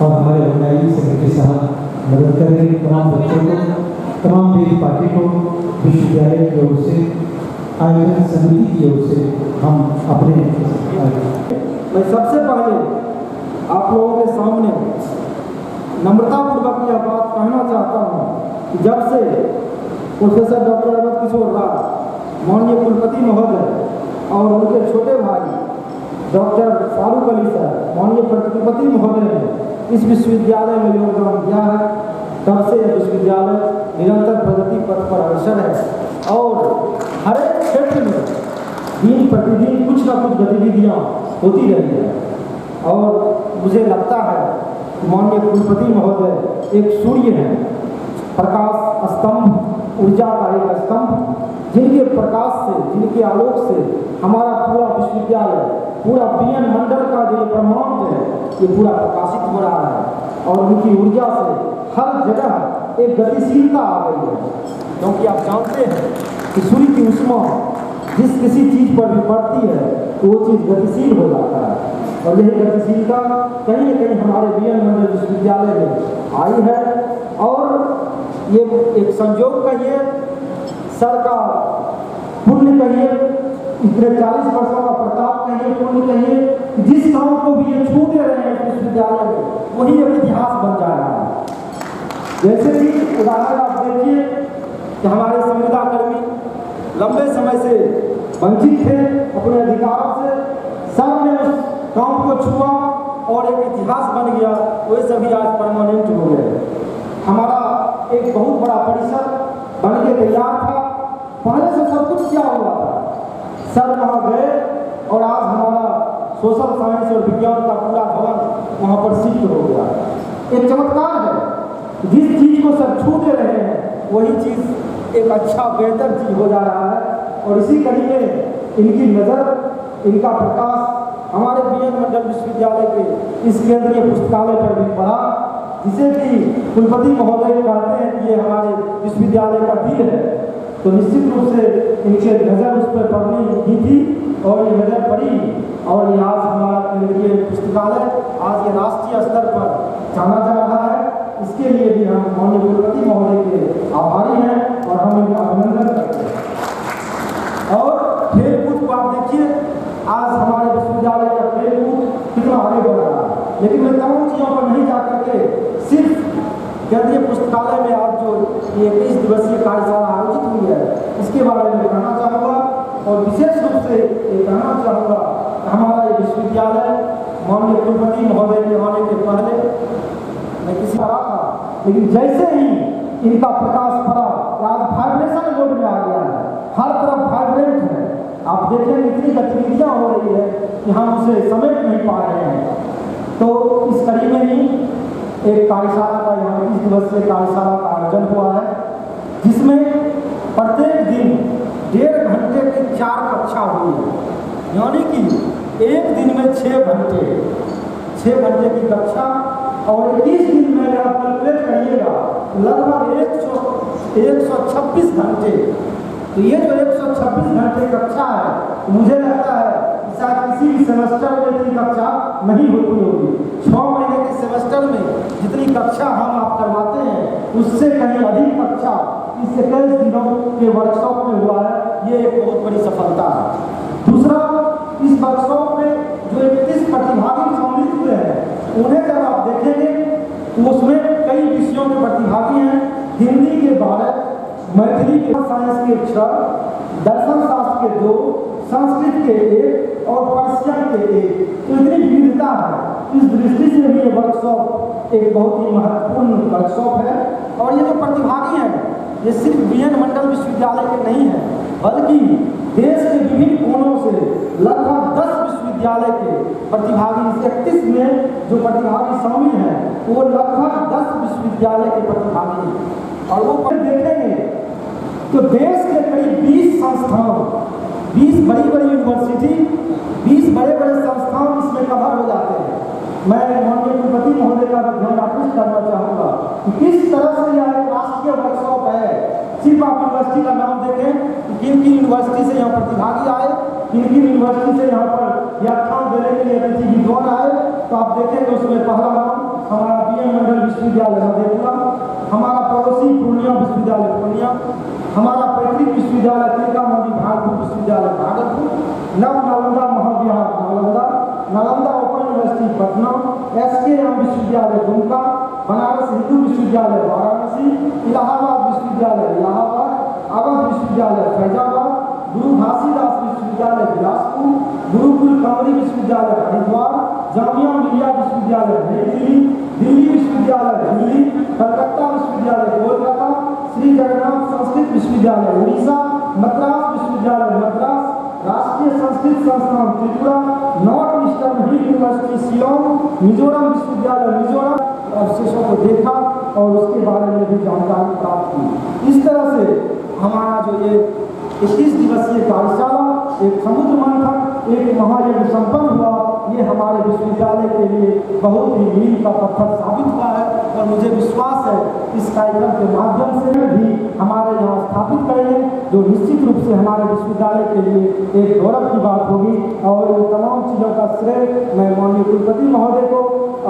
और हमारे ऑर्गेनाइजिंग सेक्रेटरी साहब मदद करें। तमाम बच्चों को, तमाम मेरी पार्टी को विश्वविद्यालय की ओर से, आयोजन समिति की ओर से हम अपने मैं सबसे पहले आप लोगों के सामने नम्रतापूर्वक यह बात कहना चाहता हूँ कि जब से प्रोफेसर डॉक्टर अवध किशोर राय माननीय कुलपति महोदय और उनके छोटे भाई डॉक्टर फारूक अली सर माननीय कुलपति महोदय ने इस विश्वविद्यालय में योगदान दिया है, तब से यह विश्वविद्यालय निरंतर प्रगति पथ पर अग्रसर है और हर एक क्षेत्र में दिन प्रतिदिन कुछ न कुछ गतिविधियाँ होती रही है। और मुझे लगता है कि माननीय कुलपति महोदय एक सूर्य हैं, प्रकाश स्तंभ, ऊर्जा का एक स्तंभ, जिनके प्रकाश से, जिनके आलोक से हमारा पूरा विश्वविद्यालय, पूरा बीएन मंडल का जो ब्रह्मांड है ये पूरा प्रकाशित हो रहा है और उनकी ऊर्जा से हर जगह एक गतिशीलता आ गई है। क्योंकि आप जानते हैं कि सूर्य की ऊष्मा जिस किसी चीज़ पर भी पड़ती है तो वो चीज़ गतिशील हो जाता है और यही गतिशीलता कहीं न कहीं हमारे बीएन मंडल विश्वविद्यालय में आई है। और ये एक संयोग कहिए, सर का पुण्य कहिए, इतने 40 वर्षों का प्रताप कहिए, पुण्य कहिए, जिस काम को भी ये छू दे रहे हैं विश्वविद्यालय में वही एक इतिहास बन जा रहा है। जैसे कि उदाहरण आप देखिए कि हमारे संविदा कर्मी लंबे समय से वंचित थे अपने अधिकारों से, सर ने उस काम को छुआ और एक इतिहास बन गया, वे सभी आज परमानेंट हो गए। हमारा एक बहुत बड़ा परिसर बन के तैयार था, पहले से सब कुछ क्या हुआ था, सर वहाँ गए और आज हमारा सोशल साइंस और विज्ञान का पूरा भवन वहाँ पर शिफ्ट हो गया। एक चमत्कार है, जिस चीज़ को सर छू दे रहे हैं वही चीज़ एक अच्छा बेहतर चीज़ हो जा रहा है। और इसी कड़ी में इनकी नज़र, इनका प्रकाश हमारे बीएन मंडल विश्वविद्यालय के इस केंद्रीय पुस्तकालय पर भी पड़ा, जिसे कि कुलपति महोदय कहते हैं कि ये हमारे विश्वविद्यालय का दिल है। तो निश्चित रूप से इनके नज़र उस पर पड़नी ही थी और ये नज़र पड़ी और ये आज हमारा केंद्रीय पुस्तकालय आज ये राष्ट्रीय स्तर पर जाना जा रहा है। इसके लिए भी हम माननीय कुलपति महोदय के आभारी हैं और हम इनका अभिनंदन करते हैं। और खेलकूद को आप देखिए, आज हमारे विश्वविद्यालय का खेलकूद कितना आगे बढ़ रहा है। लेकिन मैं तमाम चीज़ों पर नहीं जा करके सिर्फ केंद्रीय पुस्तकालय में आज जो ये 21 दिवसीय कार्यशाला आयोजित हुई है इसके बारे में कहना चाहूँगा और विशेष रूप से ये कहना चाहूँगा कि हमारा ये विश्वविद्यालय माननीय कुलपति महोदय के आने के पहले मैं किसी पढ़ा था, लेकिन जैसे ही इनका प्रकाश पड़ा आज वाइब्रेशन मोड में आ गया है, हर तरफ वाइब्रेंट है। आप देखें इतनी गतिविधियाँ हो रही है कि हम उसे समेट नहीं पा रहे हैं। तो इस कड़ी में ही एक कार्यशाला का यहाँ 20 दिवसीय कार्यशाला का आयोजन हुआ है, जिसमें प्रत्येक दिन 1.5 घंटे की 4 कक्षा हुई है, यानी कि एक दिन में 6 घंटे की कक्षा और 21 दिन में आप कैलकुलेट करिएगा लगभग 126 घंटे। तो ये जो 126 घंटे कक्षा है मुझे लगता है शायद किसी भी सेमेस्टर में इतनी कक्षा नहीं होती होगी। 6 महीने के सेमेस्टर में जितनी कक्षा हम आप करवाते हैं उससे कहीं अधिक कक्षा इस 21 दिनों के वर्कशॉप में हुआ है, ये एक बहुत बड़ी सफलता है। दूसरा, इस वर्कशॉप में जो 31 प्रतिभागी सम्मिलित हुए हैं उन्हें जब आप देखेंगे तो उसमें कई विषयों के प्रतिभागी हैं, हिंदी के 12, मैथिली के साइंस के 6, दर्शन शास्त्र के 2, संस्कृत के 1 और पर्शियन के 1। तो इतनी विविधता है, इस दृष्टि से भी ये वर्कशॉप एक बहुत ही महत्वपूर्ण वर्कशॉप है। और ये जो प्रतिभागी हैं ये सिर्फ बीएन मंडल विश्वविद्यालय के नहीं हैं, बल्कि देश के विभिन्न कोनों से लगभग 10 विश्वविद्यालय के प्रतिभागी, इस 31 में जो प्रतिभागी शामिल हैं वो लगभग 10 विश्वविद्यालय के प्रतिभागी हैं। और वो देखेंगे तो देश के करीब 20 संस्थान, 20 बड़ी बड़ी यूनिवर्सिटी, 20 बड़े बड़े संस्थान इसमें कवर हो जाते हैं। मैं माननीय कुलपति महोदय का ध्यान आकृष्ट करना चाहूँगा कि किस तरह से यह एक राष्ट्रीय वर्कशॉप है। सिर्फ आप यूनिवर्सिटी का नाम देखें कि किन किन यूनिवर्सिटी से यहाँ प्रतिभागी आए, किन किन यूनिवर्सिटी से यहाँ पर व्याख्यान देने के लिए अतिथि विद्वान आए, तो आप देखें तो उसमें पहला नाम हमारा बीएन मंडल विश्वविद्यालय मधेपुरा, पूर्णिया विश्वविद्यालय पूर्णिया, हमारा पैतृक विश्वविद्यालय तिलकामांझी भागलपुर विश्वविद्यालय Bhagalpur, Nava Nalanda Mahavihara Nalanda, Nalanda open university Patna, SKM विश्वविद्यालय दुमका, बनारस हिंदू विश्वविद्यालय वाराणसी, इलाहाबाद विश्वविद्यालय इलाहाबाद, अवध विश्वविद्यालय फैजाबाद, गुरु घासीदास विश्वविद्यालय बिलासपुर, गुरुकुल कमरी विश्वविद्यालय हरिद्वार, जामिया मिलिया विश्वविद्यालय नई दिल्ली, दिल्ली विश्वविद्यालय दिल्ली, कलकत्ता विश्वविद्यालय कोलकाता, श्री जगन्नाथ संस्कृत विश्वविद्यालय उड़ीसा, मद्रास विश्वविद्यालय मद्रास, राष्ट्रीय संस्कृत संस्थान त्रिपुरा, नॉर्थ ईस्टर्न हिल यूनिवर्सिटी शिलोंग, मिजोरम विश्वविद्यालय मिजोरम, अवशेषों को देखा और उसके बारे में भी जानकारी प्राप्त की। इस तरह से हमारा जो ये 21 दिवसीय कार्यशाला, एक समुद्र मंथन, एक महायज्ञ संपन्न हुआ, ये हमारे विश्वविद्यालय के लिए बहुत ही मील का पत्थर साबित हुआ है और मुझे विश्वास है इस कार्यक्रम के माध्यम से भी हमारे यहाँ स्थापित करेंगे, जो निश्चित रूप से हमारे विश्वविद्यालय के लिए एक गौरव की बात होगी। और इन तमाम चीज़ों का श्रेय मैं माननीय कुलपति महोदय को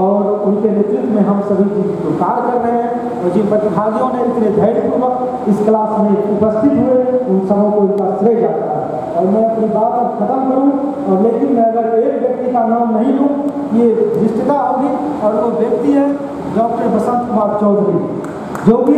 और उनके नेतृत्व में हम सभी जो कार्य कर रहे हैं और जिन प्रतिभागियों ने इतने धैर्यपूर्वक इस क्लास में उपस्थित हुए, उन सबों को इनका श्रेय जाता है। और मैं अपनी बात अब खत्म करूं, और लेकिन मैं अगर एक व्यक्ति का नाम नहीं लूं, ये धृष्टता होगी, और वो व्यक्ति है डॉक्टर बसंत कुमार चौधरी, जो कि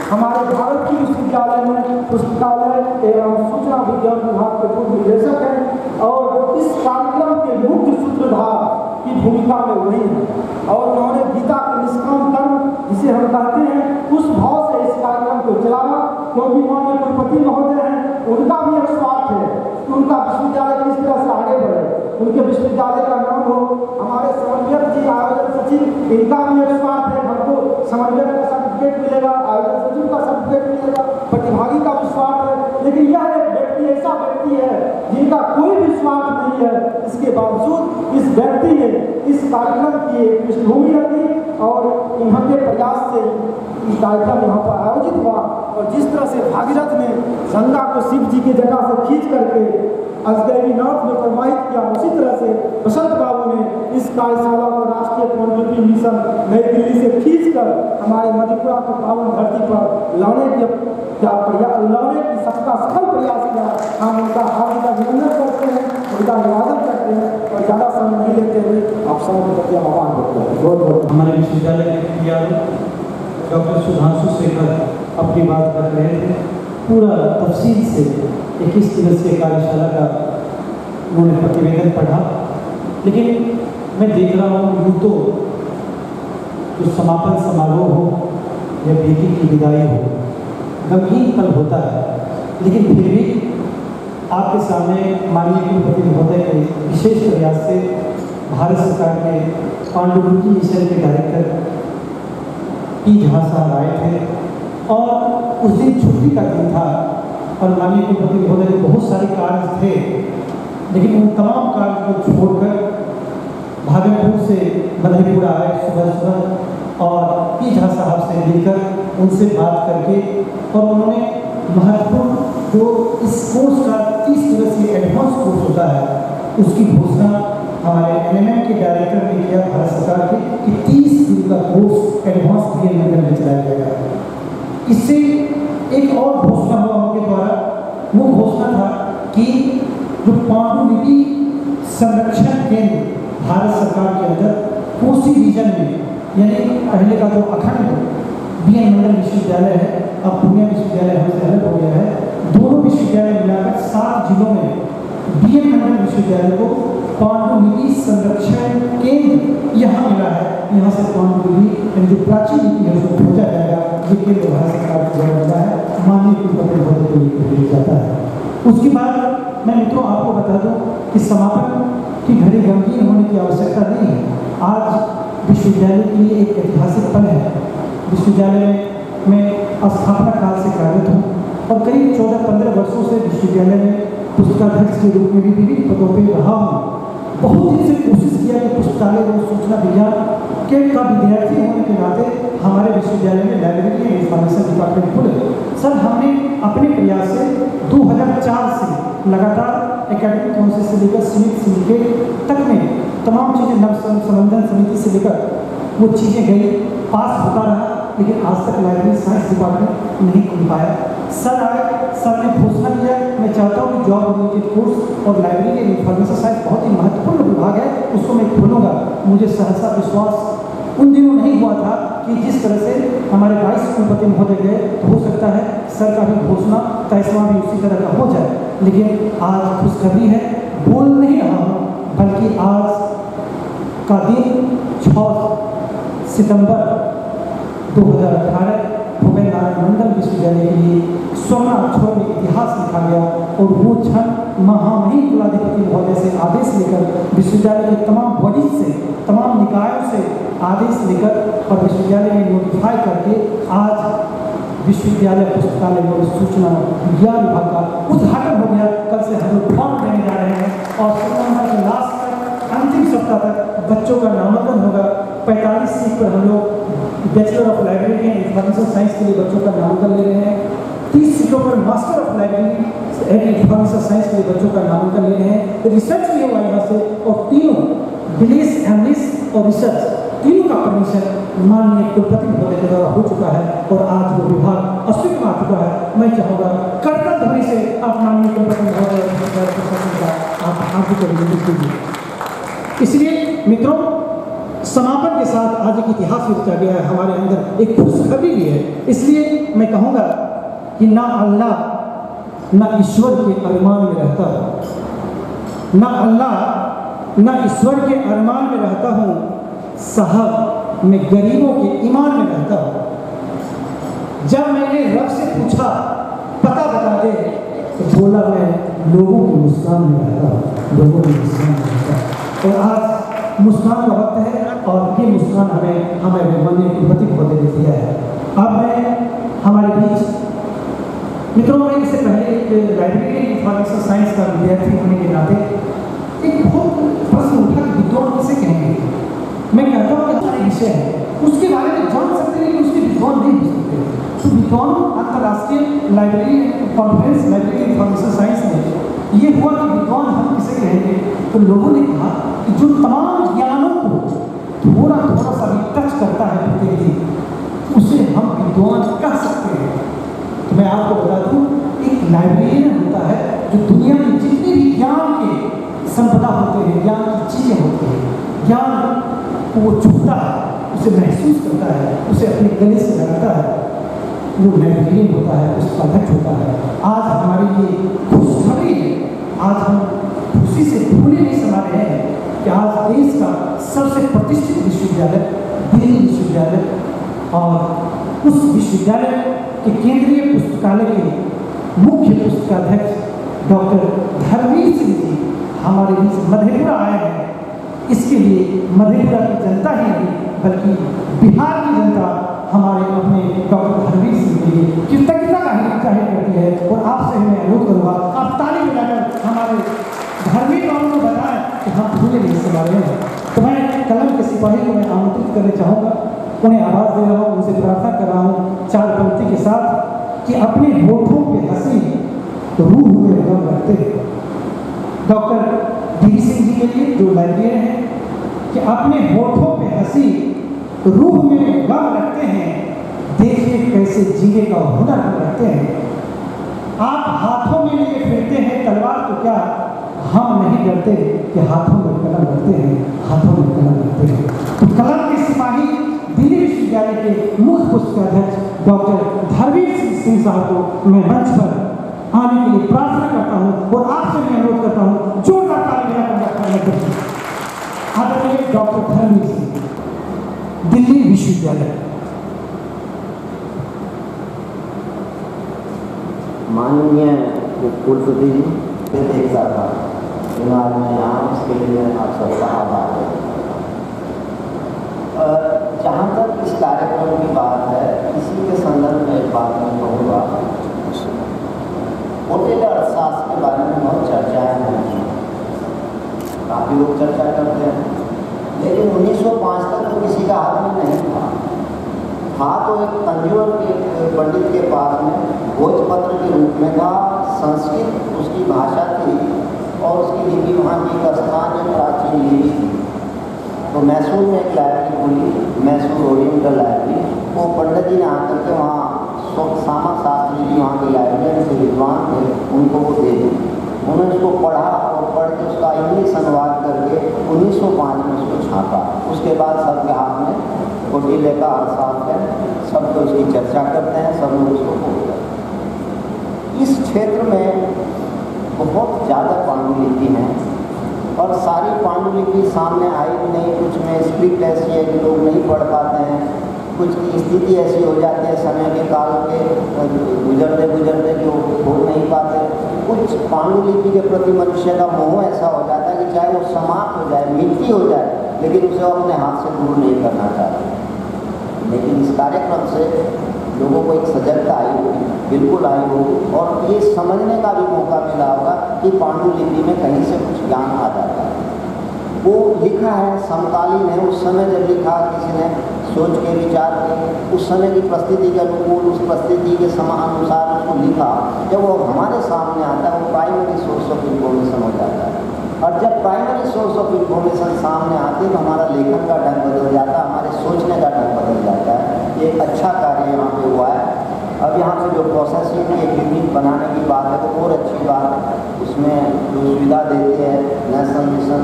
हमारे भारत की विश्वविद्यालय में पुस्तकालय एवं सूचना विज्ञान विभाग के पूर्व निदेशक हैं और इस कार्यक्रम के मुख्य सूत्रधार की भूमिका में वही है। और उन्होंने गीता के निष्काम कर्म, जिसे हम कहते हैं, उस भाव से इस कार्यक्रम को चलाया, क्योंकि माननीय कुलपति महोदय हैं, उनका भी एक स्वार्थ है कि उनका विश्वविद्यालय किस तरह से आगे बढ़े, उनके विश्वविद्यालय का नाम हो। हमारे समन्वयक जी, आयोजन सचिव, इनका भी एक स्वार्थ है, हमको समन्वयक का सर्टिफिकेट मिलेगा, आयोजन सचिव का सर्टिफिकेट मिलेगा, प्रतिभागी का भी स्वार्थ है। लेकिन यह एक व्यक्ति ऐसा व्यक्ति है जिनका कोई भी स्वार्थ नहीं है, इसके बावजूद इस व्यक्ति ने इस कार्यक्रम की एक पृष्ठभूमि रखी और इनके प्रयास से कार्यक्रम यहाँ पर आयोजित हुआ। और जिस तरह से भागीरथ ने गंगा को शिव जी की जगह से खींच करके अजगैरीनाथ में प्रवाहित किया, उसी तरह से बसंत बाबू ने इस कार्यशाला को राष्ट्रीय पांडुलिपि मिशन नई दिल्ली से खींचकर हमारे मधेपुरा की पावन धरती पर लाने की सबका सफल प्रयास किया। हम उनका हार्दिक अभिनंदन करते हैं, उनका निवादन करते हैं और ज़्यादा समय नहीं लेते हुए आप सब के प्रति आह्वान करते हैं। बहुत बहुत हमारे विश्वविद्यालय के डॉक्टर सुधांशु शेखर अपनी बात कर रहे थे, पूरा तफसील से 21 दिवसीय कार्यशाला का उन्होंने प्रतिवेदन पढ़ा। लेकिन मैं देख रहा हूँ यूँ तो जो समापन समारोह हो या बेटी की विदाई हो, गंभीर पल होता है, लेकिन फिर भी आपके सामने माननीय कुलपति महोदय के विशेष प्रयास से भारत सरकार के पांडुलिपि मिशन के डायरेक्टर P. झा साहब आए थे और उस दिन छुट्टी का दिन था और माननीय कुलपति महोदय के बहुत सारे कार्य थे, लेकिन उन तमाम कार्य को छोड़कर भागलपुर से मधेपुरा आए सुबह और P. झा साहब से मिलकर उनसे बात करके और उन्होंने महत्वपूर्ण जो इस कोर्स का 30 दिवसीय एडवांस कोर्स होता है, उसकी घोषणा हमारे NMM के डायरेक्टर ने किया भारत सरकार के कि 30 दिन का कोर्स एडवांस BA में चलाया जाएगा। इससे एक और घोषणा हुआ उनके द्वारा, वो घोषणा था कि जो पांडुलिपि संरक्षण केंद्र भारत सरकार के अंदर कोसी रीजन में, यानी पहले का जो अखंड BN मंडल विश्वविद्यालय है, अब पूर्णिया विश्वविद्यालय हमसे अलग हो गया है, दोनों विश्वविद्यालय मिलाकर 7 जिलों में BN मंडल विश्वविद्यालय को पांडुलिपि संरक्षण केंद्र यहाँ मिला है। यहाँ से पांडुलिपि जो प्राचीन लिपि है उसको खोजा जाएगा, ये केंद्र भारत सरकार को दिया मिला है, माननीय कुलपति महोदय को दिया जाता है। उसके बाद मैं मित्रों आपको बता दूं कि समापन की घड़ी गमगीन होने की आवश्यकता नहीं है। आज विश्वविद्यालय के लिए एक ऐतिहासिक पल है। विश्वविद्यालय में स्थापना काल से कार्यरत हूँ और करीब 14-15 वर्षों से विश्वविद्यालय में पुस्तकाध्यक्ष के रूप में भी विभिन्न पदों पर रहा हूँ। बहुत दिन से कोशिश किया कि पुस्तकालय और सूचना विज्ञान के का विद्यार्थी होने के नाते हमारे विश्वविद्यालय में लाइब्रेरी एंड इंफॉर्मेशन डिपार्टमेंट खुले। सर, हमने अपने प्रयास से 2004 से लगातार एकेडमिक काउंसिल से लेकर सीमित सिंडिकेट तक में तमाम चीज़ें नव संबंधन समिति से लेकर वो चीज़ें गई, पास होता रहा लेकिन आज तक लाइब्रेरी साइंस डिपार्टमेंट नहीं खुल पाया। सर आए, सर ने घोषणा किया। मैं चाहता हूँ कि जॉब ओरिएंटेड कोर्स और लाइब्रेरी एंड इंफॉर्मेशन साइंस बहुत ही महत्वपूर्ण विभाग है, उसको मैं खोलूँगा। मुझे सहसा विश्वास उन दिनों नहीं हुआ था कि जिस तरह से हमारे वाइस कुलपति महोदय गए, तो हो सकता है सर का भी घोषणा तयसमा भी उसी तरह का हो जाए। लेकिन आज खुशखबरी है, बोल नहीं रहा हूँ, बल्कि आज का दिन 6 सितंबर 2018 भूपेन्द्र नारायण मंडल विश्वविद्यालय के लिए स्वर्ण अक्षरों में इतिहास लिखा गया। और वो क्षण महामहिम कुलाधिपति महोदय से आदेश लेकर विश्वविद्यालय के तमाम बॉडीज से, तमाम निकायों से आदेश लेकर और विश्वविद्यालय में नोटिफाई करके आज विश्वविद्यालय पुस्तकालय और सूचना विज्ञान विभाग का उद्घाटन हो गया। कल से हम लोग फॉर्म देने जा रहे हैं और सितंबर के लास्ट तक, अंतिम सप्ताह तक बच्चों का नामांकन होगा। 45 सीट पर हम लोग bachelor of library and information science के लिए बच्चों का नामांकन ले रहे हैं। 30 सीटों पर master of library and information science के लिए बच्चों का नामांकन ले रहे हैं। रिसर्च भी होगा यहाँ से, और तीनों बिलीस, एनालिस्ट और रिसर्च तीनों का परमिशन माननीय कुलपति महोदय के द्वारा हो चुका है और आज वो विभाग अस्तित्व में आ चुका है। मैं चाहूँगा करतल ध्वनि से आप माननीय कुलपति महोदय का आप हार्दिक अभिनंदन कीजिए। इसलिए मित्रों, समापन के साथ आज एक इतिहास भी रचा गया है, हमारे अंदर एक खुशखबरी भी है। इसलिए मैं कहूँगा कि ना अल्लाह ना ईश्वर के अरमान में रहता हूँ, ना अल्लाह ना ईश्वर के अरमान में रहता हूँ, साहब मैं गरीबों के ईमान में रहता हूँ। जब मैंने रब से पूछा पता बता दे, तो बोला मैं लोगों की मुस्कान में रहता हूँ, लोगों की मुस्कान में रहता हूँ। और आज मुस्कान का वक्त है और ये मुस्कान हमें माननीय कुलपति महोदय ने दिया है। अब मैं हमारे बीच मित्रों, मैं इससे पहले एक लाइब्रेरी इंफॉर्मेशन साइंस का विद्यार्थी होने के नाते एक बहुत प्रश्न उठा कि विद्वान किसे कहेंगे। मैं कहता हूँ कि हमारे विषय है उसके बारे में जान सकते हैं, लेकिन उसके विद्वान नहीं हो सकते। तो विद्वान अंतर्राष्ट्रीय library conference library information science में ये हुआ कि विद्वान हम किसे कहेंगे। तो लोगों ने कहा कि जो तमाम ज्ञानों को थोड़ा थोड़ा सा भी टच करता है प्रत्येक दिन, उसे हम विद्वान कह सकते हैं। तो मैं आपको बता दूं, एक लाइब्रेरियन होता है जो दुनिया में जितने भी ज्ञान के संपदा होते हैं, ज्ञान की चीज़ें होती हैं, ज्ञान को वो छूता है, उसे महसूस करता है, उसे अपने गले से लगाता है, वो लाइब्रेरियन होता है, उसका अध्यक्ष होता है। आज हमारे लिए खुशखबरी है, आज हम खुशी से भूले नहीं समा रहे हैं कि आज देश का सबसे प्रतिष्ठित विश्वविद्यालय दिल्ली विश्वविद्यालय और उस विश्वविद्यालय के केंद्रीय पुस्तकालय के मुख्य पुस्तकाध्यक्ष डॉक्टर धर्मवीर सिंह जी हमारे बीच मधेपुरा आए हैं। इसके लिए मधेपुरा की जनता ही नहीं बल्कि बिहार की जनता हमारे अपने डॉक्टर धर्मवीर सिंह के लिए कृतज्ञता जाहिर करती है। और आपसे मैं अनुरोध करूँगा, आप ताली बजाकर हमारे धर्मवीर बाबू को बताएं कि हम भूले नहीं समा रहे हैं। तो मैं कलम के सिपाही को मैं आमंत्रित करना चाहूँगा, उन्हें आवाज़ दे रहा हूँ, उनसे प्रार्थना कर रहा हूँ 4 पंक्ति के साथ कि अपने होठों पे हंसी रूह में गम रखते हैं। डॉक्टर डी सिंह जी के लिए जो लाइब्रेरियन हैं कि अपने होठों पे हंसी रूह में गम रखते हैं, देखिए कैसे जीने का हुनर रखते हैं। आप हाथों में लिए फिरते हैं तलवार तो क्या, हम नहीं डरते कि हाथों में कलम रखते हैं, हाथों में कलम रखते हैं। तो कलम के सिपाही दिल्ली विश्वविद्यालय के मुख्य पुस्तकाध्यक्ष डॉक्टर धर्मवीर सिंह साहब को मैं मंच पर आने के लिए प्रार्थना करता हूँ और आपसे मैं अनुरोध करता हूँ, जोरदार ताली बजाकर आदरणीय डॉक्टर धर्मवीर सिंह दिल्ली विश्वविद्यालय। माननीय कुलपति जी, मैं देख रहा था आज मैं यहाँ इसके लिए आप सबका आभार है। जहाँ तक इस कार्यक्रम की बात है, इसी के संदर्भ में एक बात मैं कहूँगा। मोटे अर्थशास्त्र के बारे में बहुत चर्चाएँ होती हैं, काफ़ी लोग चर्चा करते हैं, लेकिन 1905 तक तो किसी का हाथ में नहीं था। तो एक तंजौर के पंडित के पास में भोजपत्र के रूप में था, संस्कृत उसकी भाषा थी और उसकी लिपि वहाँ की स्थानीय प्राचीन लिपि थी। तो मैसूर में एक लाइब्रेरी खुली, मैसूर ओरिएंटल लाइब्रेरी। वो पंडित जी ने आकर के वहाँ सामा शास्त्री जी वहाँ के लाइब्रेरियन से विद्वान थे, उनको वो दे दी। उन्होंने उसको पढ़ा और पढ़ के उसका इंग्लिश अनुवाद करके 1905 में उसको छापा। उसके बाद सबके हाथ में कोटिले का अरसात है, सब लोग उसकी चर्चा करते हैं, सब लोग उसको बोलते हैं। इस क्षेत्र में बहुत ज़्यादा पांडुलिपि हैं और सारी पांडुलिपि सामने आई भी नहीं। कुछ में स्क्रिप्ट ऐसी है कि लोग नहीं पढ़ पाते हैं, कुछ की स्थिति ऐसी हो जाती है समय के काल के गुजरते गुजरते कि वो बोल नहीं पाते। कुछ पांडुलिपि के प्रति मनुष्य का मोह ऐसा हो जाता है कि चाहे वो समाप्त हो जाए, मिट्टी हो जाए, लेकिन उसे वो अपने हाथ से दूर नहीं करना चाहते। लेकिन इस कार्यक्रम से लोगों को एक सजगता आई होगी, बिल्कुल आई होगी, और ये समझने का भी मौका मिला होगा कि पांडुलिपि में कहीं से कुछ ज्ञान आ जाता है। वो लिखा है, समकालीन है। उस समय जब लिखा किसी ने सोच के विचार के, उस समय की परिस्थिति के अनुकूल, उस परिस्थिति के अनुसार उसको लिखा, जब वो हमारे सामने आता है वो प्राइमरी सोर्स ऑफ इन्फॉर्मेशन हो जाता है। और जब प्राइमरी सोर्स ऑफ इन्फॉर्मेशन सामने आती है तो हमारा लेखन का ढंग बदल जाता है, हमारे सोचने का ढंग बदल जाता है। ये एक अच्छा कार्य यहाँ पे हुआ है। अब यहाँ पे जो प्रोसेसिंग की एक यूनिट बनाने की बात है वो और अच्छी बात है। उसमें जो सुविधा देती है नेशनल मिशन,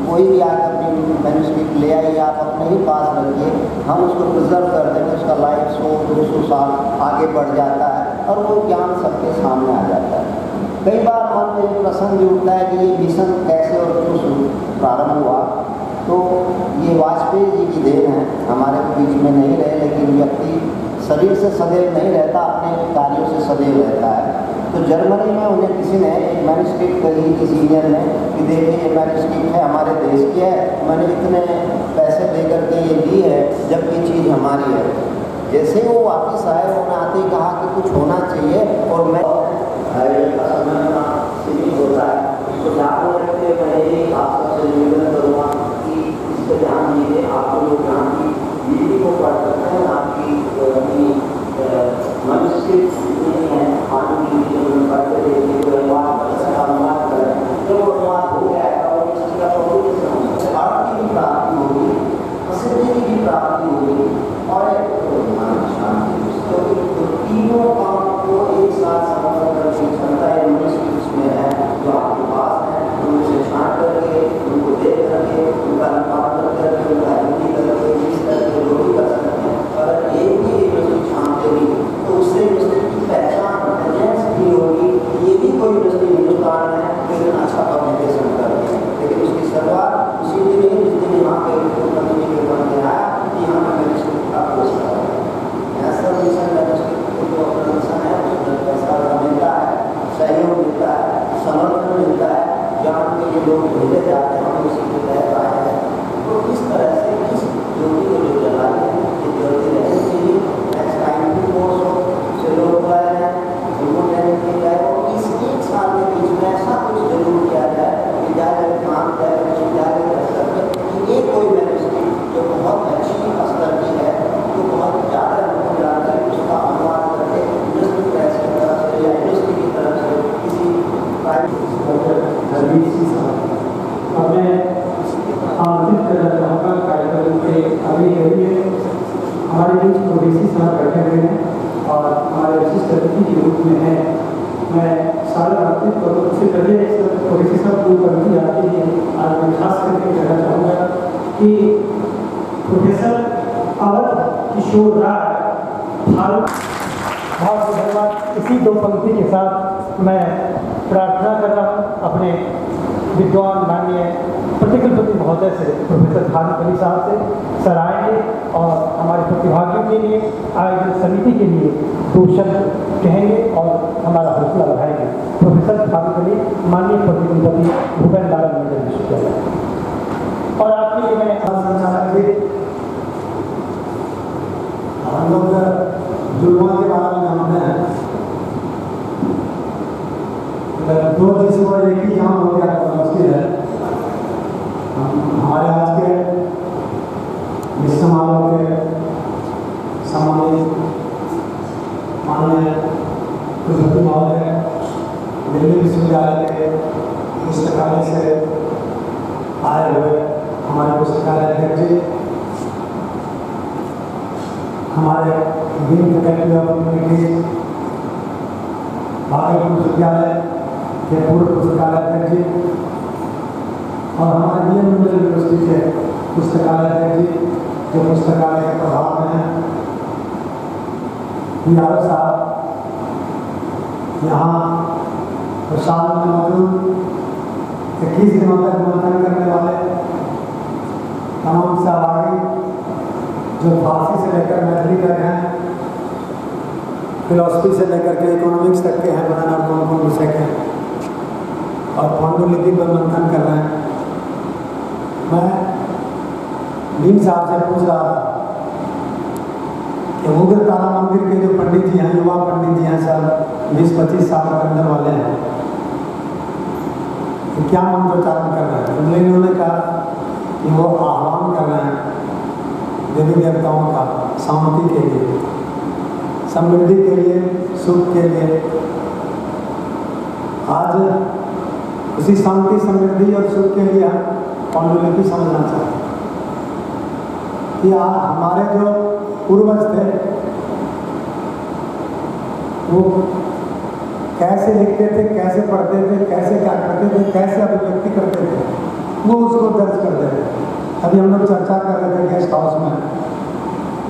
कोई भी आकर अपनी मैन्युस्क्रिप्ट ले आइए, आप अपने ही पास रखिए, हम उसको प्रिजर्व कर देंगे, उसका लाइफ 100-200 साल आगे बढ़ जाता है और वो ज्ञान सबके सामने आ जाता है। कई बार मन में ये प्रश्न भी उठता है कि ये मिशन कैसे और क्यों प्रारंभ हुआ। तो ये वाजपेयी जी की देन है, हमारे बीच में नहीं रहे, लेकिन व्यक्ति शरीर से सदैव नहीं रहता, अपने कार्यों से सदैव रहता है। तो जर्मनी में उन्हें किसी ने एक मैन्युस्क्रिप्ट कही थी सीनियर ने कि देखिए ये मैन्युस्क्रिप्ट है, हमारे देश की है, मैंने इतने पैसे दे करके ये ली है, जबकि चीज़ हमारी है। जैसे वो वापस आए उन्होंने आते ही कहा कि कुछ होना चाहिए, और मैं होता है तो ध्यान रखते पहले आप सबसे निवेदन करूँगा कि इस पर ध्यान दीजिए। आप लोग ध्यान की नीति को पढ़ सकते हैं, आपकी अपनी मैन्युस्क्रिप्ट जितनी है पांडुलिपि में पढ़ते देखिए, तो अनुवाद करें। जब अनुवाद हो जाएगा और इसका भारत की भी प्राप्ति होगी, प्रसिद्धि की भी प्राप्ति होगी और तीनों काम को एक साथ समझ कर क्षमता में है जो आपके पास है, उनसे छाट करके, उनको देख करके, उनका अनुपालन करके, उनका हिंदी करके, इस करके जो भी कर सकते हैं। अगर एक भी यूनिवर्सिटी छानते भी तो उससे यूनिवर्सिटी की पहचान भी होगी। ये भी कोई यूनिवर्सिटी हिंदुस्तान है लेकिन अच्छा पब्लिकेशन करती है, लेकिन उसकी शुरुआत उसी दिन ही जिस दिन यहाँ के मुख्यमंत्री के बन के आया कि यहाँ पर मैन्युस्क्रिप्ट का कोर्स करा नेशनल मिशन मैन्युस्क्रिप्ट जो अपना मिशन है उसमें पैसा मिलता है, सहयोग मिलता है, समर्थन मिलता है, जहाँ के ये लोग भेजे जाते हैं हम उसी के तहत आए हैं। तो इस तरह से इस ज्योति को जो जलाई है ये ज्योति रहनी चाहिए। नेक्स्ट टाइम भी कोर्स हो से लोग आए हैं, उनको ट्रेनिंग की जाए और इस एक साल के बीच में ऐसा कुछ जरूर किया जाए, विद्यालय मान जाए, विश्वविद्यालय के स्तर पर ये कोई मैन्युस्क्रिप्ट जो बहुत अच्छी स्तर की है, जो बहुत ज़्यादा हमको जाता है, उसका अनुवाद करके यूनिवर्सिटी प्रेस की तरफ से या यूनिवर्सिटी की तरफ से किसी अब मैं आमंत्रित करना चाहूँगा कार्यक्रम के अगले करिए हमारे बीच प्रोफेसर साहब बैठे हुए हैं और हमारे विशिष्ट अतिथि के रूप में है। मैं सारा बातचीत करूँ उससे पहले प्रोफेसर साहब को करती आती है। आज मैं खास करके कहना चाहूँगा कि प्रोफेसर अवध किशोर राय भारत बहुत धन्यवाद। इसी दो पंक्ति के साथ मैं प्रार्थना कर रहा हूँ अपने विद्वान माननीय प्रतिकुलपति महोदय से, प्रोफेसर खालिद अली साहब से सर आएंगे और हमारे प्रतिभागियों के लिए, आयोजन समिति के लिए दो शब्द कहेंगे और हमारा हौसला बढ़ाएंगे। प्रोफेसर खालिद अली, माननीय प्रतिकुलपति भूपेन्द्र नारायण मंडल विश्वविद्यालय। और आपके लिए मैं हम लोग जुर्मा के बारे में जानते हैं, 2 दिसंबर एक ही यहाँ हो गया तो मुश्किल है। हमारे आज के विश्व समारोह के सम्मानित माननीय कुलपति महोदय, दिल्ली विश्वविद्यालय के पुस्तकालय से आए हुए हमारे पुस्तकालय अध्यक्ष जी, हमारे dean faculty of humanities Bhagalpur विश्वविद्यालय के पूर्व पुस्तकालय अध्यक्ष जी और हमारे डीएम यूनिवर्सिटी के पुस्तकालय अध्यक्ष जी जो पुस्तकालय के प्रभाव में हैं, यादव साहब, यहाँ प्रसाद में मौजूद 21 दिनों तक मंथन करने वाले तमाम सहभागी जो फारसी से लेकर मैथिली तक हैं, फिलॉसफी से लेकर के इकोनॉमिक्स तक के हैं, पता ना कौन कौन विषय के हैं और पांडुलिपि पर मंथन कर रहे हैं। मैं डीन साहब से पूछ रहा था कि उग्रतारा मंदिर के जो पंडित जी हैं, युवा पंडित जी हैं, सब 20-25 साल के अंदर वाले हैं, क्या मंत्रोच्चारण कर रहे हैं? तो इन्होंने कहा कि वो आह्वान कर रहे हैं देवी देवताओं का शांति के लिए, समृद्धि के लिए, सुख के लिए। आज उसी शांति, समृद्धि और सुख के लिए हम पांडुलिपि समझना चाहते हैं कि हमारे जो पूर्वज थे वो कैसे लिखते थे, कैसे पढ़ते थे, कैसे क्या करते थे, कैसे अभिव्यक्ति करते थे, वो उसको दर्ज करते थे। अभी हम लोग चर्चा कर रहे थे गेस्ट हाउस में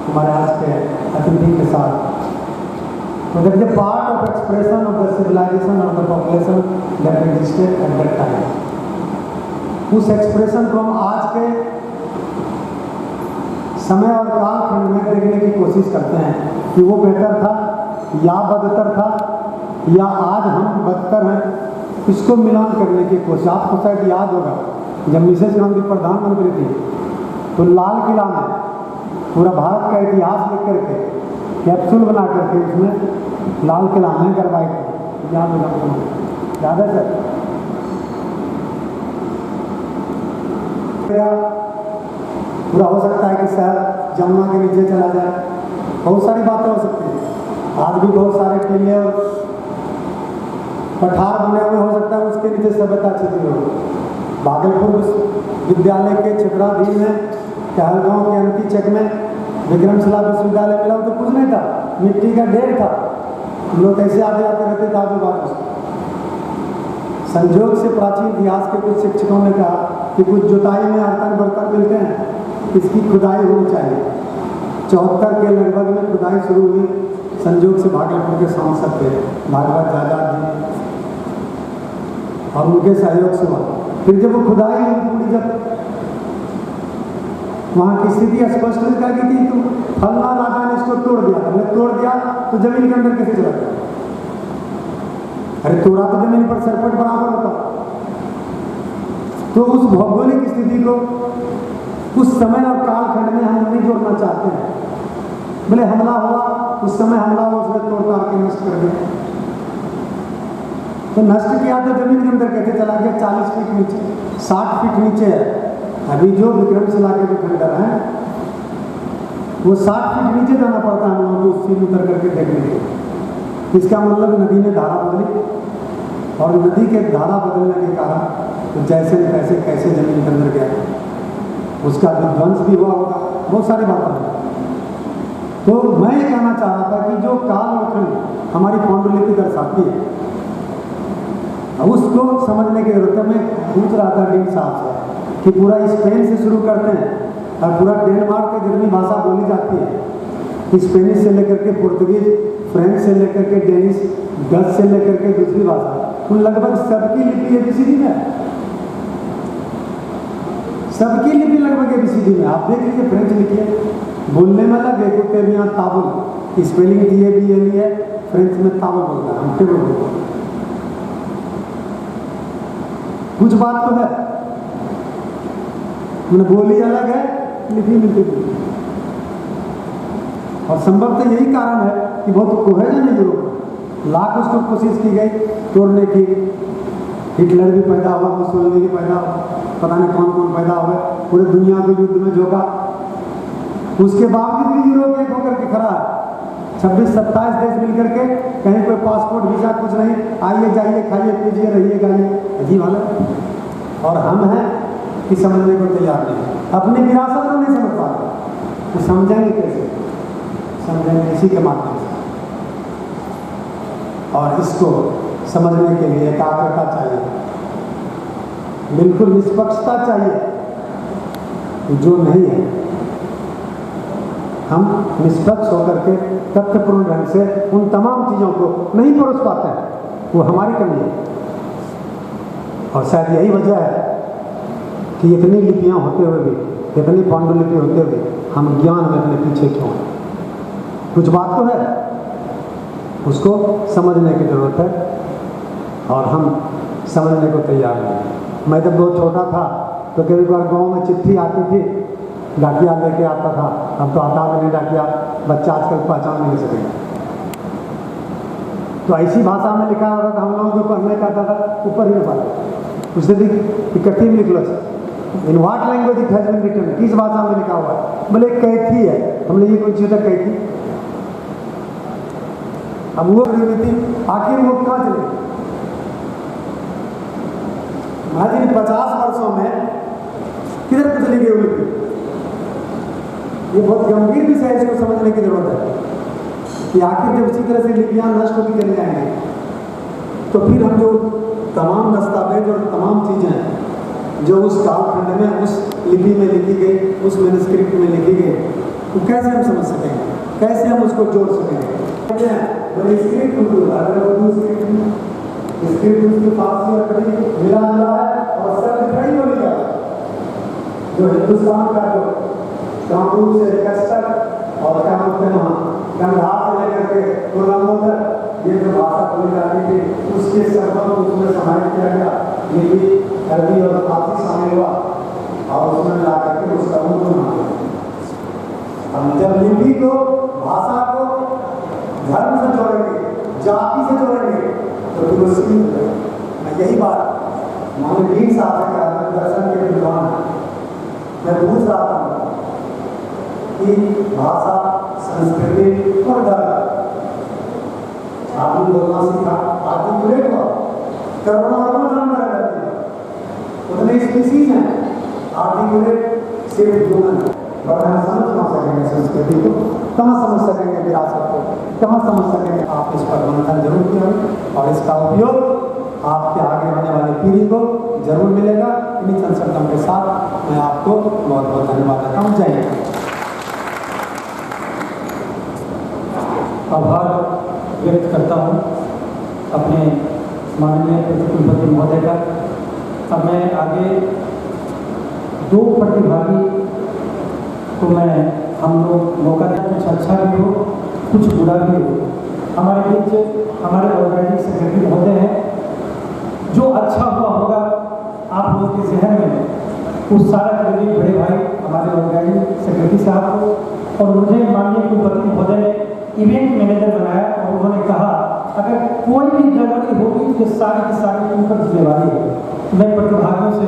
हमारे आज के अतिथि के साथ, तो that is part of expression of the civilisation of the population that existed at that time. उस एक्सप्रेशन को हम आज के समय और कालखंड में देखने की कोशिश करते हैं कि वो बेहतर था या बदतर था या आज हम बदतर हैं, इसको मिलान करने की कोशिश। आपको शायद याद होगा जब मिसेस गांधी प्रधानमंत्री थी तो लाल किला में पूरा भारत का इतिहास लिख करके कैप्सूल बना करके उसमें लाल किला में करवाई थी। याद होगा आपको? याद है सर? पूरा हो सकता है कि शहर जमुना के नीचे चला जाए, बहुत सारी बातें हो सकती हैं। आज भी बहुत सारे टीले और पठार बने हुए हो सकता है, उसके नीचे सभ्यता छिपी हो। भागलपुर विश्वविद्यालय के क्षेत्राधीन में कहलगांव के अंतिचक में विक्रमशिला विश्वविद्यालय मिला, तो कुछ नहीं था, मिट्टी का ढेर था। हम लोग कैसे आते आते रहते थे आजू बाजू से। संयोग से प्राचीन इतिहास के कुछ शिक्षकों ने कहा कि कुछ जुताई में अर्तन बर्तन मिलते हैं, इसकी खुदाई होनी चाहिए। 74 के लगभग में खुदाई शुरू हुई। संयोग से भागलपुर के सांसद थे भागवत आजाद जी और उनके सहयोग से हुआ। फिर जब वो खुदाई हुई पूरी, जब वहाँ की स्थिति स्पष्ट हो गई थी, तो फलना राजा ने इसको तोड़ दिया। हमने तोड़ दिया तो जमीन के अंदर कैसे चला गया? अरे तोड़ा तो जमीन पर सरपट बराबर होता। तो उस भौगोलिक स्थिति को उस समय और कालखंड में हम नहीं जोड़ना चाहते हैं। बोले हमला हुआ, उस समय हमला हुआ, उसने तोड़ ताड़ के नष्ट कर दिया। तो नष्ट किया तो जमीन के अंदर कैसे चला गया? 40 फीट नीचे, 60 फीट नीचे है। अभी जो विक्रमशिला के जो खंडर हैं वो 60 फीट नीचे जाना पड़ता है हम लोगों को सीन उतर करके देखने के लिए। इसका मतलब नदी ने धारा बदली और नदी के धारा बदलने के कारण तो जैसे तैसे कैसे जमीन के अंदर गया, उसका विध्वंस भी हुआ होगा, बहुत सारी बातें हैं। तो मैं ये कहना चाह रहा था कि जो काल और खंड हमारी पांडुलिपि दर्शाती है, उसको समझने की जरूरत है। मैं पूछ रहा था डीन साहब से कि पूरा स्पेन से शुरू करते हैं और पूरा डेनमार्क की जितनी भाषा बोली जाती है, स्पेनिश से लेकर के पुर्तगीज, फ्रेंच से लेकर के डेनिश, डच से लेकर के दूसरी भाषा, उन लगभग सबकी लिपि एबीसीडी में है। सबकी लिपि लगभग एबीसीडी में। आप देख लीजिए, फ्रेंच लिखिए, बोलने में लगे कुत्ते भी यहाँ ताबुल, स्पेलिंग दिए भी ये नहीं है, फ्रेंच में ताबुल बोलता है, हम टेबल बोलते हैं। कुछ बात तो है, बोली अलग है, लिपि मिलती जुलती। और संभवतः यही कारण है कि बहुत कोहेजन है यूरोप में। लाख उसको कोशिश की गई तोड़ने की, हिटलर भी पैदा हुआ, मुसोलिनी भी पैदा हुआ, पता नहीं कौन कौन पैदा हुआ, पूरे दुनिया को युद्ध में झोंका। उसके बावजूद भी यूरोप एक होकर के खड़ा है। 26-27 देश मिलकर के, कहीं कोई पासपोर्ट वीजा कुछ नहीं, आइए जाइए खाइए पीजिए रहिए गाइए, अजीब हालत। और हम हैं कि समझने को तैयार नहीं, अपनी विरासत को नहीं समझ पा रहे, तो समझेंगे कैसे? समझेंगे इसी के माध्यम से। और इसको समझने के लिए एकाग्रता चाहिए, बिल्कुल निष्पक्षता चाहिए, जो नहीं है। हम निष्पक्ष होकर के तथ्यपूर्ण ढंग से उन तमाम चीज़ों को नहीं परोस पाते हैं, वो हमारी कमी है। और शायद यही वजह है कि इतनी लिपियाँ होते हुए भी, इतनी पांडुलिपि होते हुए हम ज्ञान में अपने पीछे क्यों हैं। कुछ बात तो है, उसको समझने की ज़रूरत है, और हम समझने को तैयार नहीं। मैं जब बहुत छोटा था तो कभी बार गाँव में चिट्ठी आती थी, डाकिया लेके आता था, अब तो आता भी नहीं डाकिया, बच्चा आजकल पहचान नहीं सकेगा। तो ऐसी भाषा में लिखा होता था, हम लोगों को पढ़ने का था ऊपर ही नहीं पाते, उससे भी इकट्ठी में लिखलो in what language it has been written, किस भाषा में लिखा हुआ है? बोले कैथी है। हमने ये पूछी था कैथी, अब वो थी, आखिर वो कहाँ चले? महाराज 50 वर्षों में किधर को चली गई वो लिपि? ये बहुत गंभीर विषय है, इसको समझने की जरूरत है कि आखिर जब इसी तरह से लिपियाँ नष्ट होती चली जाएंगी, तो फिर हम जो तमाम दस्तावेज और तमाम चीज़ें जो उस कालखंड में उस लिपि में लिखी गई, उस मैन्युस्क्रिप्ट में लिखी गई, तो कैसे हम समझ सकेंगे, कैसे हम उसको जोड़ सकेंगे? स्क्रिप्ट उसके फारसी और कड़ी मिला जुला है, और शब्द कड़ी बोली जाए। जो हिंदुस्तान का जो कानून से लेकर और क्या बोलते हैं गंधार से लेकर के कोलंबो तक ये जो भाषा बोली जाती थी, उसके सर्वम उसमें समाहित किया गया। लिपि अरबी और फारसी शामिल हुआ, और उसमें ला करके उसका उर्दू नाम दिया। हम जब लिपि को, भाषा को धर्म से जोड़ेंगे, जाति से जोड़ेंगे, तो फिर उसकी मैं यही बात मानवीय साहब से कहा, दर्शन के विद्वान मैं पूछ रहा था कि भाषा, संस्कृति और धर्म आदमी बोलना सीखा, आदमी पूरे हुआ, करोड़ों अरबों जन्म रह जाते हैं, उतने स्पीसीज हैं, आर्टिकुलेट सिर्फ ह्यूमन है। और हम समझ ना सकेंगे संस्कृति को, कहाँ समझ सकेंगे विरासत को, कहाँ समझ सकेंगे? आप इस पर मंथन जरूर किया, और इसका उपयोग आपके आगे आने वाली पीढ़ी को जरूर मिलेगा। इन्हीं चंद शब्दों के साथ मैं आपको बहुत बहुत धन्यवाद देता हूँ। जय हिंद। आभार व्यक्त करता हूँ अपने माननीय प्रतिकुलपति महोदय का। अब मैं आगे दो प्रतिभागी को हम लोग मौका दें, कुछ अच्छा भी हो, कुछ बुरा भी हो। हमारे बीच हमारे ऑर्गेनाइजिंग सेक्रेटरी महोदय हैं, जो अच्छा हुआ होगा आप लोग के जहन में उस सारा क्रेडिट बड़े भाई हमारे ऑर्गेनाइजिंग सेक्रेटरी साहब को, और मुझे माननीय कुलपति महोदय ने इवेंट मैनेजर बनाया, और उन्होंने कहा अगर कोई भी गड़बड़ी होगी तो सारी की सारी उन पर जिम्मेवारी है। मैं प्रतिभागियों से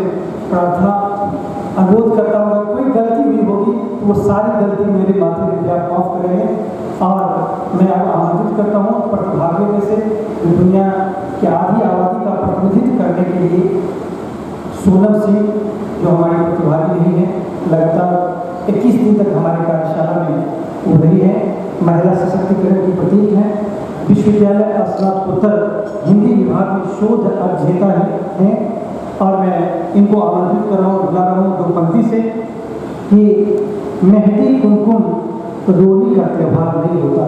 प्रार्थना अनुरोध करता हूँ, अगर कोई गलती हुई होगी तो वो सारी गलती मेरे माथे पे आप माफ करेंगे। और मैं आपको आमंत्रित करता हूँ प्रतिभागियों में से दुनिया की आधी आबादी का प्रतिनिधित्व करने के लिए सोनम सिंह, जो हमारी प्रतिभागी नहीं है, लगातार 21 दिन तक हमारे कार्यशाला में हो रही है, महिला सशक्तिकरण की प्रतीक है, विश्वविद्यालय स्नातकोत्तर हिंदी विभाग में शोध अध्येता हैं, और मैं इनको आमंत्रित कर रहा हूँ, बुला रहा हूँ दो पंक्ति से कि मेहंदी कुमकुम रोली का त्यौहार नहीं होता,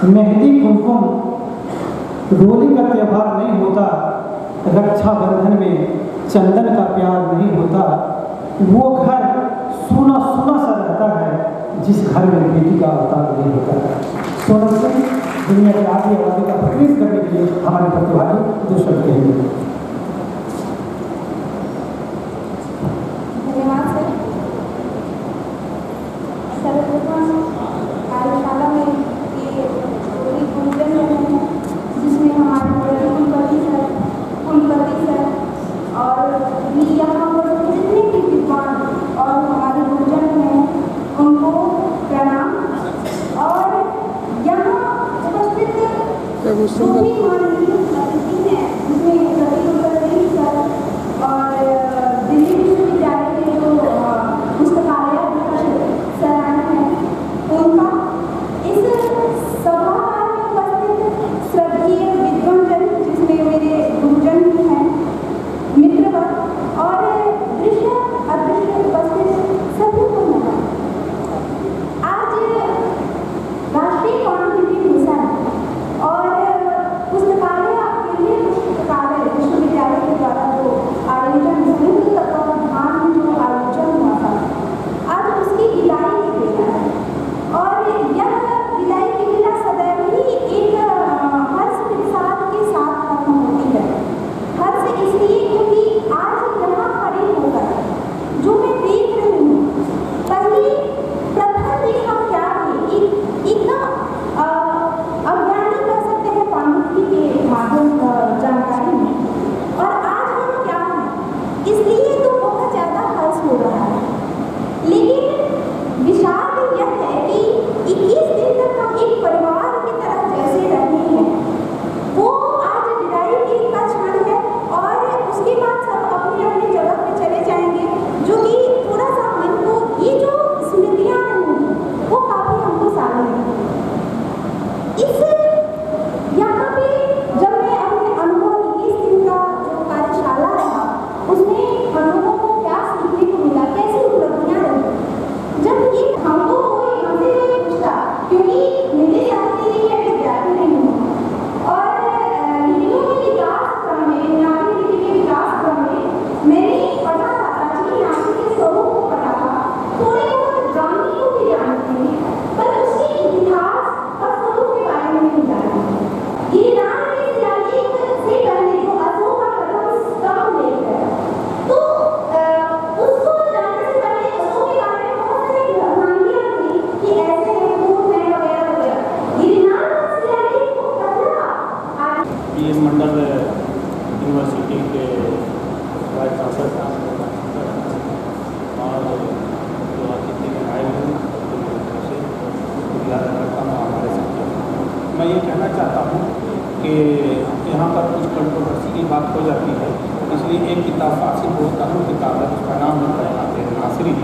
मेहंदी कुमकुम रोली का त्यौहार नहीं होता, रक्षाबंधन में चंदन का प्यार नहीं होता, वो घर सूना सूना सा रहता है जिस घर में बेटी का अवतार नहीं होता। सोनम सिंह दुनिया की आधी आबादी का प्रतिनिधित्व करने के लिए हमारे प्रतिभागी दो शब्द कहेंगे। धन्यवाद सर। सर्वप्रथम कार्यशाला में ये पूरी पूजन है, जिसमें हमारे कुलपति सर और यहाँ पर जितने भी विद्वान और हमारे गुरुजन हैं उनको प्रणाम। और यहाँ उपस्थित सभी माननीय अतिथि हैं, जिसमें सर और मंडल यूनिवर्सिटी के वाइस चांसलर साहब और जो अतिथि आए हुए से गुजारा करता हूँ हमारे साथ। मैं ये कहना चाहता हूँ कि यहाँ पर कुछ कंट्रोवर्सी की बात हो जाती है, इसलिए एक किताब फारसी बोलता हूँ किताब है, उसका नाम होता है आते नासरी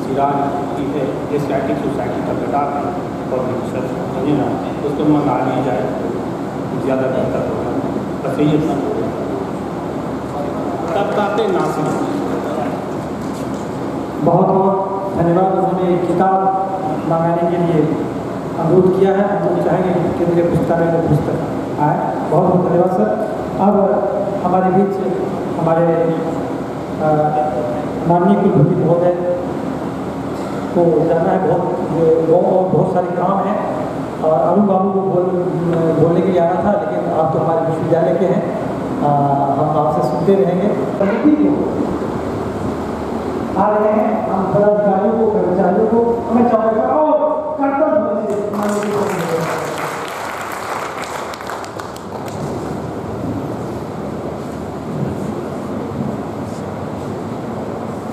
सिराज की है, एशियाटिक सोसाइटी का किताब है और रिसर्च समझे ना, उसको मंगा लिया जाए तो ज़्यादा बेहतर होगा। बस यही अपना तब ताते नासरी। बहुत बहुत धन्यवाद। उन्होंने एक किताब मंगाने के लिए अनुरोध किया है, हम लोग चाहेंगे कि केंद्रीय पुस्तकालय में पुस्तक आए। बहुत बहुत धन्यवाद सर। अब हमारे बीच हमारे माननीय कुलपति महोदय को जाना है, बहुत सारे काम हैं और अरुण बाबू को बोलने के लिए आना था, लेकिन आप तो हमारे विश्वविद्यालय के हैं, हम आपसे सुनते रहेंगे। आ रहे हैं हम पदाधिकारियों को, कर्मचारियों को, हमें चाहेगा और कर्तव्य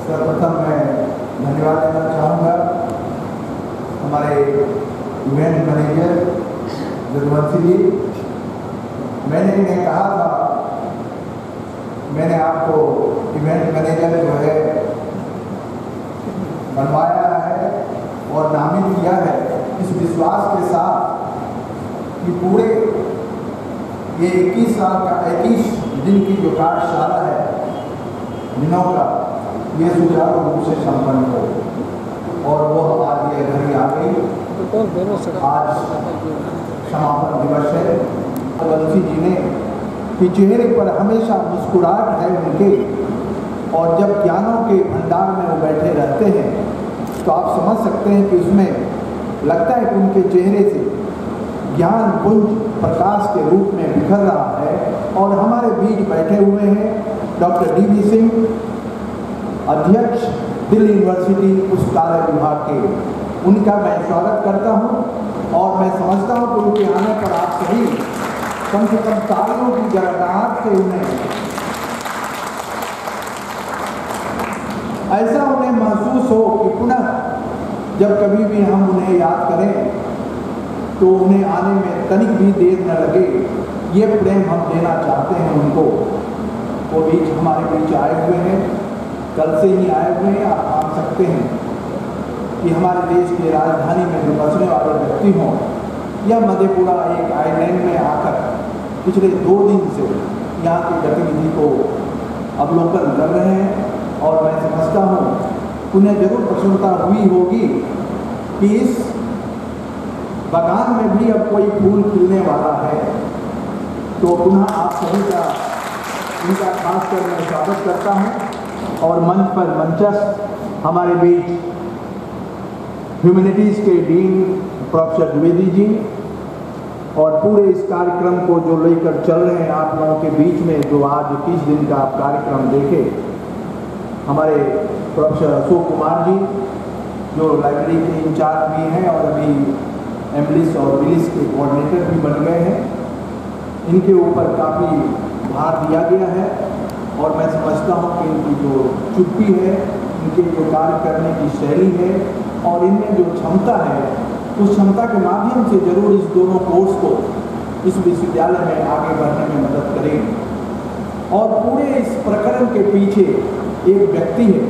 सर्वप्रथम मैं धन्यवाद देना चाहूँगा हमारे इवेंट मैनेजर रघुवंशी जी। मैंने इन्हें कहा था, मैंने आपको इवेंट मैनेजर जो है बनवाया है और नामित किया है इस विश्वास के साथ कि पूरे ये 21 साल का 21 दिन की जो कार्यशाला है दिनों का, ये सुचारू रूप से संपन्न हो और वो आज ये घड़ी आ गई। आज समापन दिवस है। रघुवंशी जी ने कि चेहरे पर हमेशा मुस्कुराहट है उनके, और जब ज्ञानों के भंडार में वो बैठे रहते हैं तो आप समझ सकते हैं कि उसमें लगता है कि उनके चेहरे से ज्ञान पुंज प्रकाश के रूप में बिखर रहा है। और हमारे बीच बैठे हुए हैं डॉक्टर डी वी सिंह, अध्यक्ष दिल्ली यूनिवर्सिटी पुस्तकालय विभाग के। उनका मैं स्वागत करता हूं और मैं समझता हूं कि उनके आने पर आप सभी कम से कम तालियों की गड़गड़ाहट से उन्हें ऐसा उन्हें महसूस हो कि पुनः जब कभी भी हम उन्हें याद करें तो उन्हें आने में तनिक भी देर न लगे। ये प्रेम हम देना चाहते हैं उनको। वो बीच हमारे बीच आए हुए हैं, कल से ही आए हुए हैं। आप मान सकते हैं कि हमारे देश की राजधानी में जो बसने वाले व्यक्ति हों या मधेपुरा एक आइलैंड में आकर पिछले 2 दिन से यहाँ की गतिविधि को अवलोकन कर रहे हैं। और मैं समझता हूँ उन्हें जरूर प्रसन्नता हुई होगी कि इस बागान में भी अब कोई फूल खिलने वाला है। तो पुनः आप सभी का इनका खास कर मैं स्वागत करता हूँ। और मंच पर मंचस्थ हमारे बीच ह्यूमैनिटीज़ के डीन प्रोफेसर द्विवेदी जी और पूरे इस कार्यक्रम को जो लेकर चल रहे हैं आप लोगों के बीच में, जो आज 21 दिन का आप कार्यक्रम देखे, हमारे प्रोफेसर अशोक कुमार जी जो लाइब्रेरी के इंचार्ज भी हैं और अभी एमलिस और विलिस के कोऑर्डिनेटर भी बन गए हैं। इनके ऊपर काफ़ी भार दिया गया है और मैं समझता हूँ कि इनकी जो चुप्पी है, इनके जो कार्य करने की शैली है और इनमें जो क्षमता है, उस क्षमता के माध्यम से जरूर इस दोनों कोर्स को इस विश्वविद्यालय में आगे बढ़ने में मदद करेंगे। और पूरे इस प्रकरण के पीछे एक व्यक्ति है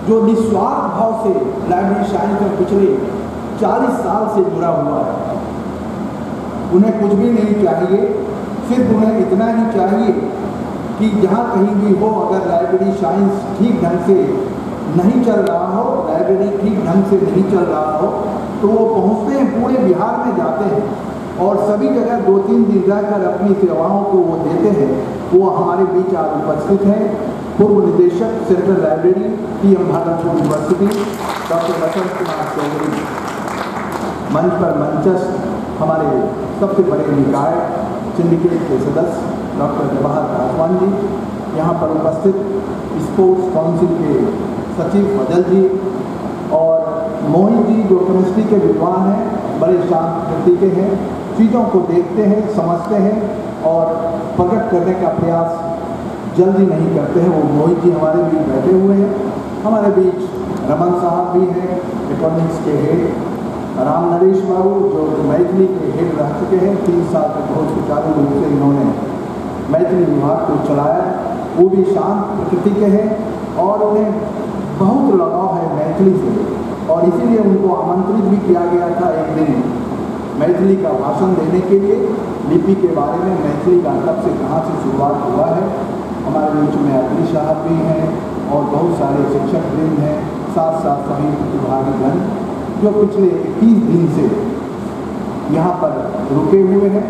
जो निस्वार्थ भाव से लाइब्रेरी साइंस में पिछले 40 साल से जुड़ा हुआ है। उन्हें कुछ भी नहीं चाहिए, सिर्फ उन्हें इतना ही चाहिए कि जहाँ कहीं भी हो, अगर लाइब्रेरी साइंस ठीक ढंग से नहीं चल रहा हो, लाइब्रेरी ठीक ढंग से नहीं चल रहा हो, तो वो पहुँचते हैं, पूरे बिहार में जाते हैं और सभी जगह 2-3 दिन रहकर अपनी सेवाओं को वो देते हैं। वो हमारे बीच आज उपस्थित हैं पूर्व निदेशक central library PM Bhagalpur university doctor Basant Kumar Chaudhary. मंच पर मंचस्थ हमारे सबसे बड़े निकाय सिंडिकेट के सदस्य डॉक्टर जवाहर पासवान जी, यहाँ पर उपस्थित स्पोर्ट्स काउंसिल के सचिव फजल जी और मोहित जी जो केमिस्ट्री के विद्वान हैं, बड़े शांत प्रकृति के हैं, चीज़ों को देखते हैं, समझते हैं और प्रकट करने का प्रयास जल्दी नहीं करते हैं। वो मोहित जी हमारे बीच बैठे हुए हैं, हमारे बीच रमन साहब भी हैं, इकोनॉमिक्स के हेड, राम नरेश बाबू जो मैथिली के हेड रह चुके हैं, 3 साल तक बहुत सुचारू रूप से इन्होंने मैथिली विभाग को चलाया। वो भी शांत प्रकृति के हैं और उन्हें बहुत लगाव है मैथिली से और इसीलिए उनको आमंत्रित भी किया गया था एक दिन मैथिली का भाषण देने के लिए। लिपि के बारे में मैथिली का कब से कहाँ से शुरुआत हुआ है। हमारे बीच में अखिल साहब भी हैं और बहुत सारे शिक्षक वृंद हैं, साथ साथ सभी प्रतिभागीगण जो पिछले 21 दिन से यहाँ पर रुके हुए हैं।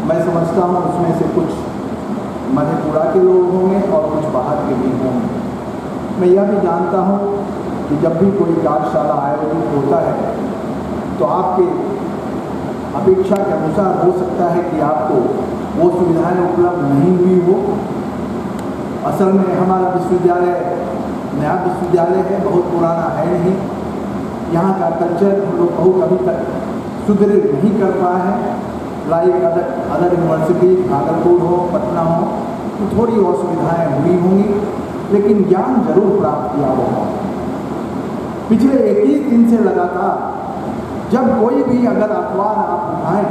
मैं समझता हूँ उसमें से कुछ मधेपुरा के लोग होंगे और कुछ बाहर के भी होंगे। मैं यह भी जानता हूँ कि जब भी कोई कार्यशाला आयोजित होता है तो आपके अपेक्षा के अनुसार हो सकता है कि आपको वो सुविधाएं उपलब्ध नहीं हुई हो। असल में हमारा विश्वविद्यालय नया विश्वविद्यालय है, बहुत पुराना है नहीं। यहाँ का कल्चर हम लोग बहुत अभी तक सुदृढ़ नहीं कर पाए हैं। लाइक अदर यूनिवर्सिटी भागलपुर हो, पटना हो, तो थोड़ी असुविधाएँ हुई होंगी, लेकिन ज्ञान जरूर प्राप्त किया होगा। पिछले 21 दिन से लगातार जब कोई भी अगर अखबार आप उठाएं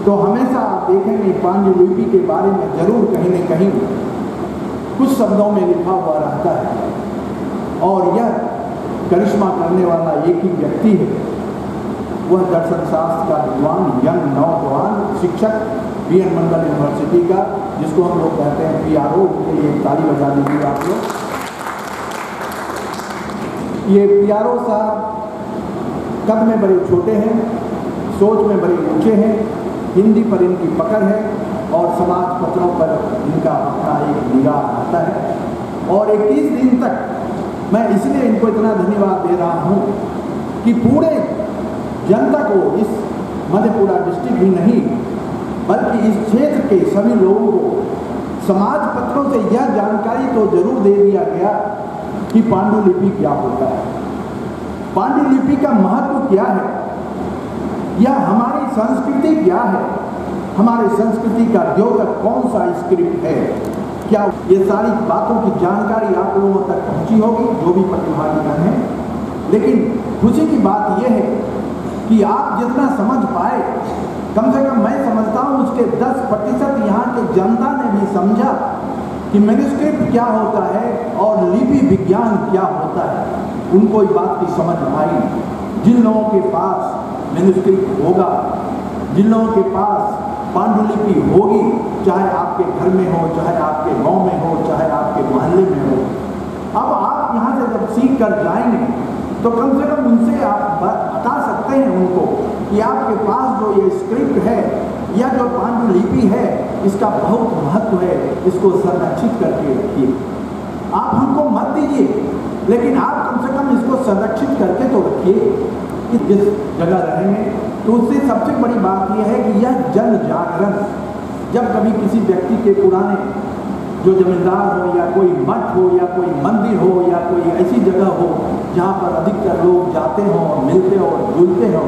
तो हमेशा आप देखेंगे पांडुलिपि के बारे में जरूर कहीं न कहीं कुछ शब्दों में लिखा हुआ रहता है। और यह करिश्मा करने वाला एक ही व्यक्ति है, वह दर्शन शास्त्र का विद्वान यंग नौजवान शिक्षक BN मंडल यूनिवर्सिटी का, जिसको हम लोग कहते हैं PRO, के लिए ताली बजा दीजिए आप लोग। ये PRO साहब कद में बड़े छोटे हैं, सोच में बड़े ऊंचे हैं, हिंदी पर इनकी पकड़ है और समाज पत्रों पर इनका अपना एक निगाह रहता है। और 21 दिन तक मैं इसलिए इनको इतना धन्यवाद दे रहा हूँ कि पूरे जनता को, इस मधेपुरा डिस्ट्रिक्ट ही नहीं बल्कि इस क्षेत्र के सभी लोगों को समाज पत्रों से यह जानकारी तो जरूर दे दिया गया कि पांडुलिपि क्या होता है, पांडुलिपि का महत्व क्या है, या हमारी संस्कृति क्या है, हमारे संस्कृति का द्योतक कौन सा स्क्रिप्ट है, क्या ये सारी बातों की जानकारी आप लोगों तक पहुंची होगी जो भी प्रतिभागीगण हैं। लेकिन खुशी की बात यह है कि आप जितना समझ पाए, कम से कम मैं समझता हूँ उसके 10% यहाँ के जनता ने भी समझा कि मैन्युस्क्रिप्ट क्या होता है और लिपि विज्ञान क्या होता है। उनको इस बात की समझ आई। जिन लोगों के पास मैन्युस्क्रिप्ट होगा, जिन लोगों के पास पांडुलिपि होगी, चाहे आपके घर में हो, चाहे आपके गांव में हो, चाहे आपके मोहल्ले में हो, अब आप यहाँ से जब सीख कर जाएंगे तो कम से कम उनसे आप बता सकते हैं उनको कि आपके पास जो ये स्क्रिप्ट है या जो पांडुलिपि है इसका बहुत महत्व है, इसको संरक्षित करके रखिए। आप हमको मत दीजिए, लेकिन आप कम से कम इसको संरक्षित करके तो रखिए कि जिस जगह रहेंगे। तो उससे सबसे बड़ी बात यह है कि यह जन जागरण, जब कभी किसी व्यक्ति के पुराने जो जमींदार हो या कोई मठ हो या कोई मंदिर हो या कोई ऐसी जगह हो जहाँ पर अधिकतर लोग जाते हों और मिलते हो और जुलते हो,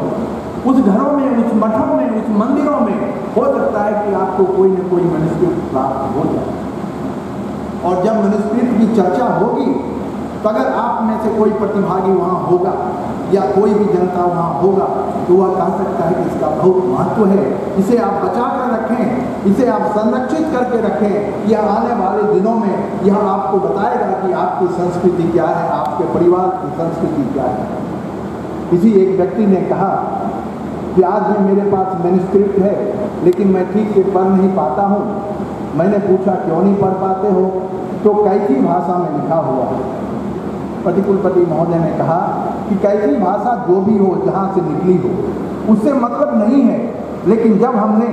उस घरों में, उस मठों में, उस मंदिरों में हो सकता है कि आपको कोई न कोई मैन्युस्क्रिप्ट प्राप्त हो जाए। और जब मैन्युस्क्रिप्ट की चर्चा होगी तो अगर आप में से कोई प्रतिभागी वहाँ होगा या कोई भी जनता वहाँ होगा तो वह कह सकता है कि इसका बहुत महत्व है, इसे आप बचा कर रखें, इसे आप संरक्षित करके रखें। यह आने वाले दिनों में यह आपको बताएगा कि आपकी संस्कृति क्या है, आपके परिवार की संस्कृति क्या है। किसी एक व्यक्ति ने कहा कि आज भी मेरे पास मैन्युस्क्रिप्ट है लेकिन मैं ठीक से पढ़ नहीं पाता हूँ। मैंने पूछा क्यों नहीं पढ़ पाते हो, तो कैथी भाषा में लिखा हुआ है। प्रतिकुलपति महोदय ने कहा कि कैथी भाषा जो भी हो, जहाँ से निकली हो, उससे मतलब नहीं है। लेकिन जब हमने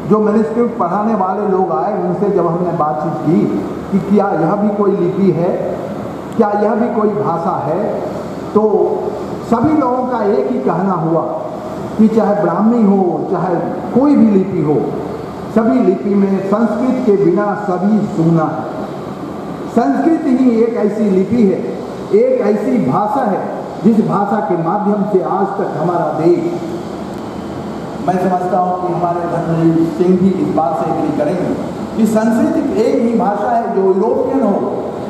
जो मैन्युस्क्रिप्ट पढ़ाने वाले लोग आए उनसे जब हमने बातचीत की कि क्या यह भी कोई लिपि है, क्या यह भी कोई भाषा है, तो सभी लोगों का एक ही कहना हुआ कि चाहे ब्राह्मी हो, चाहे कोई भी लिपि हो, सभी लिपि में संस्कृत के बिना सभी सूना है। संस्कृत ही एक ऐसी लिपि है, एक ऐसी भाषा है जिस भाषा के माध्यम से आज तक हमारा देश मैं समझता हूँ कि हमारे धर्मवीर सिंह भी इस बात से एग्री करेंगे कि संस्कृत एक ही भाषा है जो यूरोपियन हो,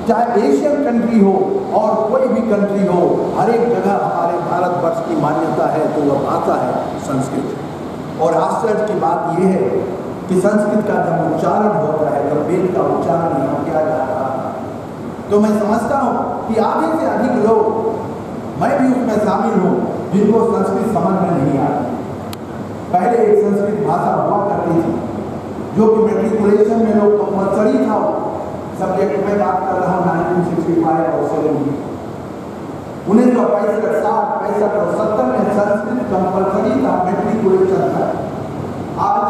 चाहे एशियन कंट्री हो और कोई भी कंट्री हो, हर एक जगह हमारे भारतवर्ष की मान्यता है तो वह भाषा है संस्कृत। और आश्चर्य की बात यह है कि संस्कृत का जब उच्चारण होता है, जब वेद का उच्चारण यहाँ किया जा रहा है, तो मैं समझता हूँ कि आधे से अधिक लोग, मैं भी उसमें शामिल हूँ, जिनको संस्कृत समझ में नहीं आती। पहले एक संस्कृत भाषा हुआ करती थी जो कि मेट्रिकुलेशन में लोग कंपलसरी था सब्जेक्ट में, बात कर रहा हूँ 1965 और 70 1965, 60, 65 और 70 में संस्कृत कंपलसरी था, मेट्रिकुलेशन था। आज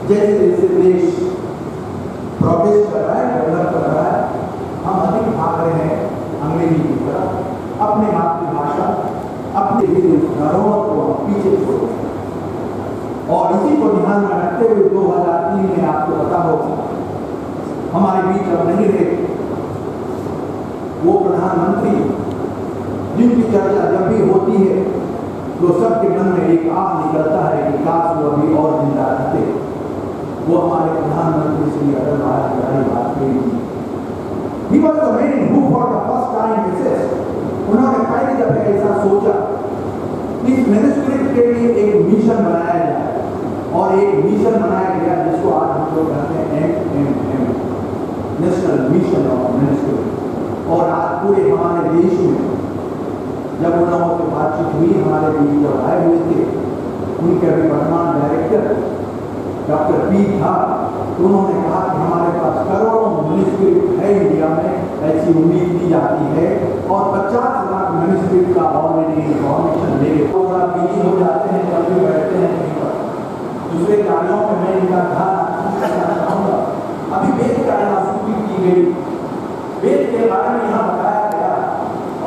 जैसे जैसे देश प्रोग्रेस कर रहा है, डेवलप कर रहा है, हम अधिक भाग रहे हैं अंग्रेजी की तरफ, अपनी मातृभाषा, अपने धरोहर को हम पीछे छोड़ रहे हैं। और इसी को ध्यान में रखते हुए 2003 में आपको पता होगा हमारे बीच अब नहीं रहे वो प्रधानमंत्री जिनकी चर्चा जब भी होती है तो सबके मन में एक आग निकलता है कि काश वो अभी और जिंदा रहते। वो हमारे प्रधानमंत्री Shri Atal Bihari Vajpayee ji. He was the man who for the first time says, उन्होंने पहली दफे ऐसा सोचा इस मैन्युस्क्रिप्ट के लिए एक मिशन बनाया जाए, और एक मिशन बनाया गया जिसको आज हम लोग कहते हैं NMM, national mission of manuscript. और आज पूरे हमारे देश में जब उन लोगों से बातचीत हुई, हमारे बीच जब आए हुए थे, उनके अभी वर्तमान डायरेक्टर डॉक्टर पी था, तो उन्होंने कहा कि हमारे पास करोड़ों मैन्युस्क्रिप्ट है इंडिया में, ऐसी उम्मीद की जाती है, और 50 लाख मैन्युस्क्रिप्ट का ऑलरेडी इंफॉर्मेशन ले थोड़ा बिजी हो जाते हैं, कभी बैठते हैं कहीं पर दूसरे कार्यों में, मैं इनका ध्यान रखना चाहूँगा। अभी वेद का यहाँ स्तुति की गई, वेद के बारे में यहाँ बताया गया,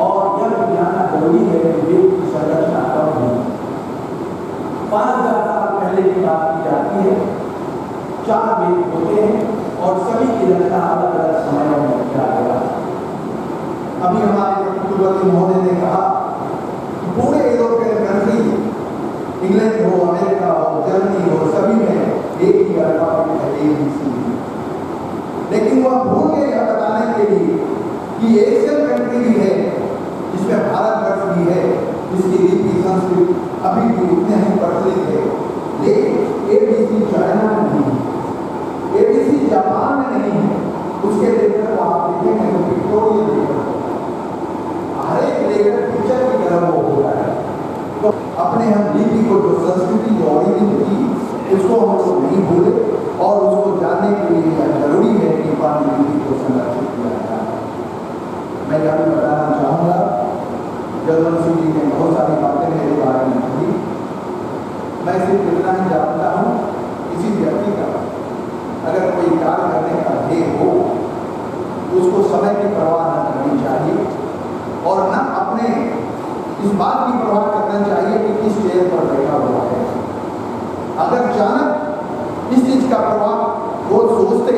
और यह जानना जरूरी है कि वेद की संरचना कब हुई। 5000 साल पहले की बात की जाती है, 4 वेद होते हैं और सभी की रचना अलग अलग समयों में किया गया। अभी हमारे कुलपति महोदय ने कहा पूरे यूरोपियन कंट्री, इंग्लैंड हो, अमेरिका हो, जर्मनी हो, सभी में एक ही अल्फाबेट है, ABC। लेकिन वह भूल गए यह बताने के लिए कि एशियन कंट्री भी है जिसमें भारतवर्ष भी है, जिसकी लिपि संस्कृत अभी भी उतने ही प्रचलित है, लेकिन ABC चाइना में नहीं है, ABC जापान में नहीं है। उसके लेकर को आप देखेंगे तो विक्टोरियन लेकर, हर एक लेकर पिक्चर की तरह वो हो रहा है। तो अपने हम लिपि को, जो संस्कृति जो ऑरिजिन थी, उसको हम लोग नहीं भूले, और उसको जानने के लिए जरूरी है कि पांडुलिपि को संरक्षित किया जाए। मैं यह भी बताना चाहूँगा, जगवंशी जी ने बहुत सारी बातें मेरे बारे में कही, मैं सिर्फ इतना ही जानता हूँ, किसी व्यक्ति का अगर कोई कार्य करने का ध्येय हो तो उसको समय की परवाह न करनी चाहिए, और न अपने इस बात की परवाह करना चाहिए कि किस चेयर पर बैठा हुआ है। अगर अचानक इस चीज का प्रभाव वो सोचते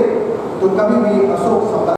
तो कभी भी अशोक सफल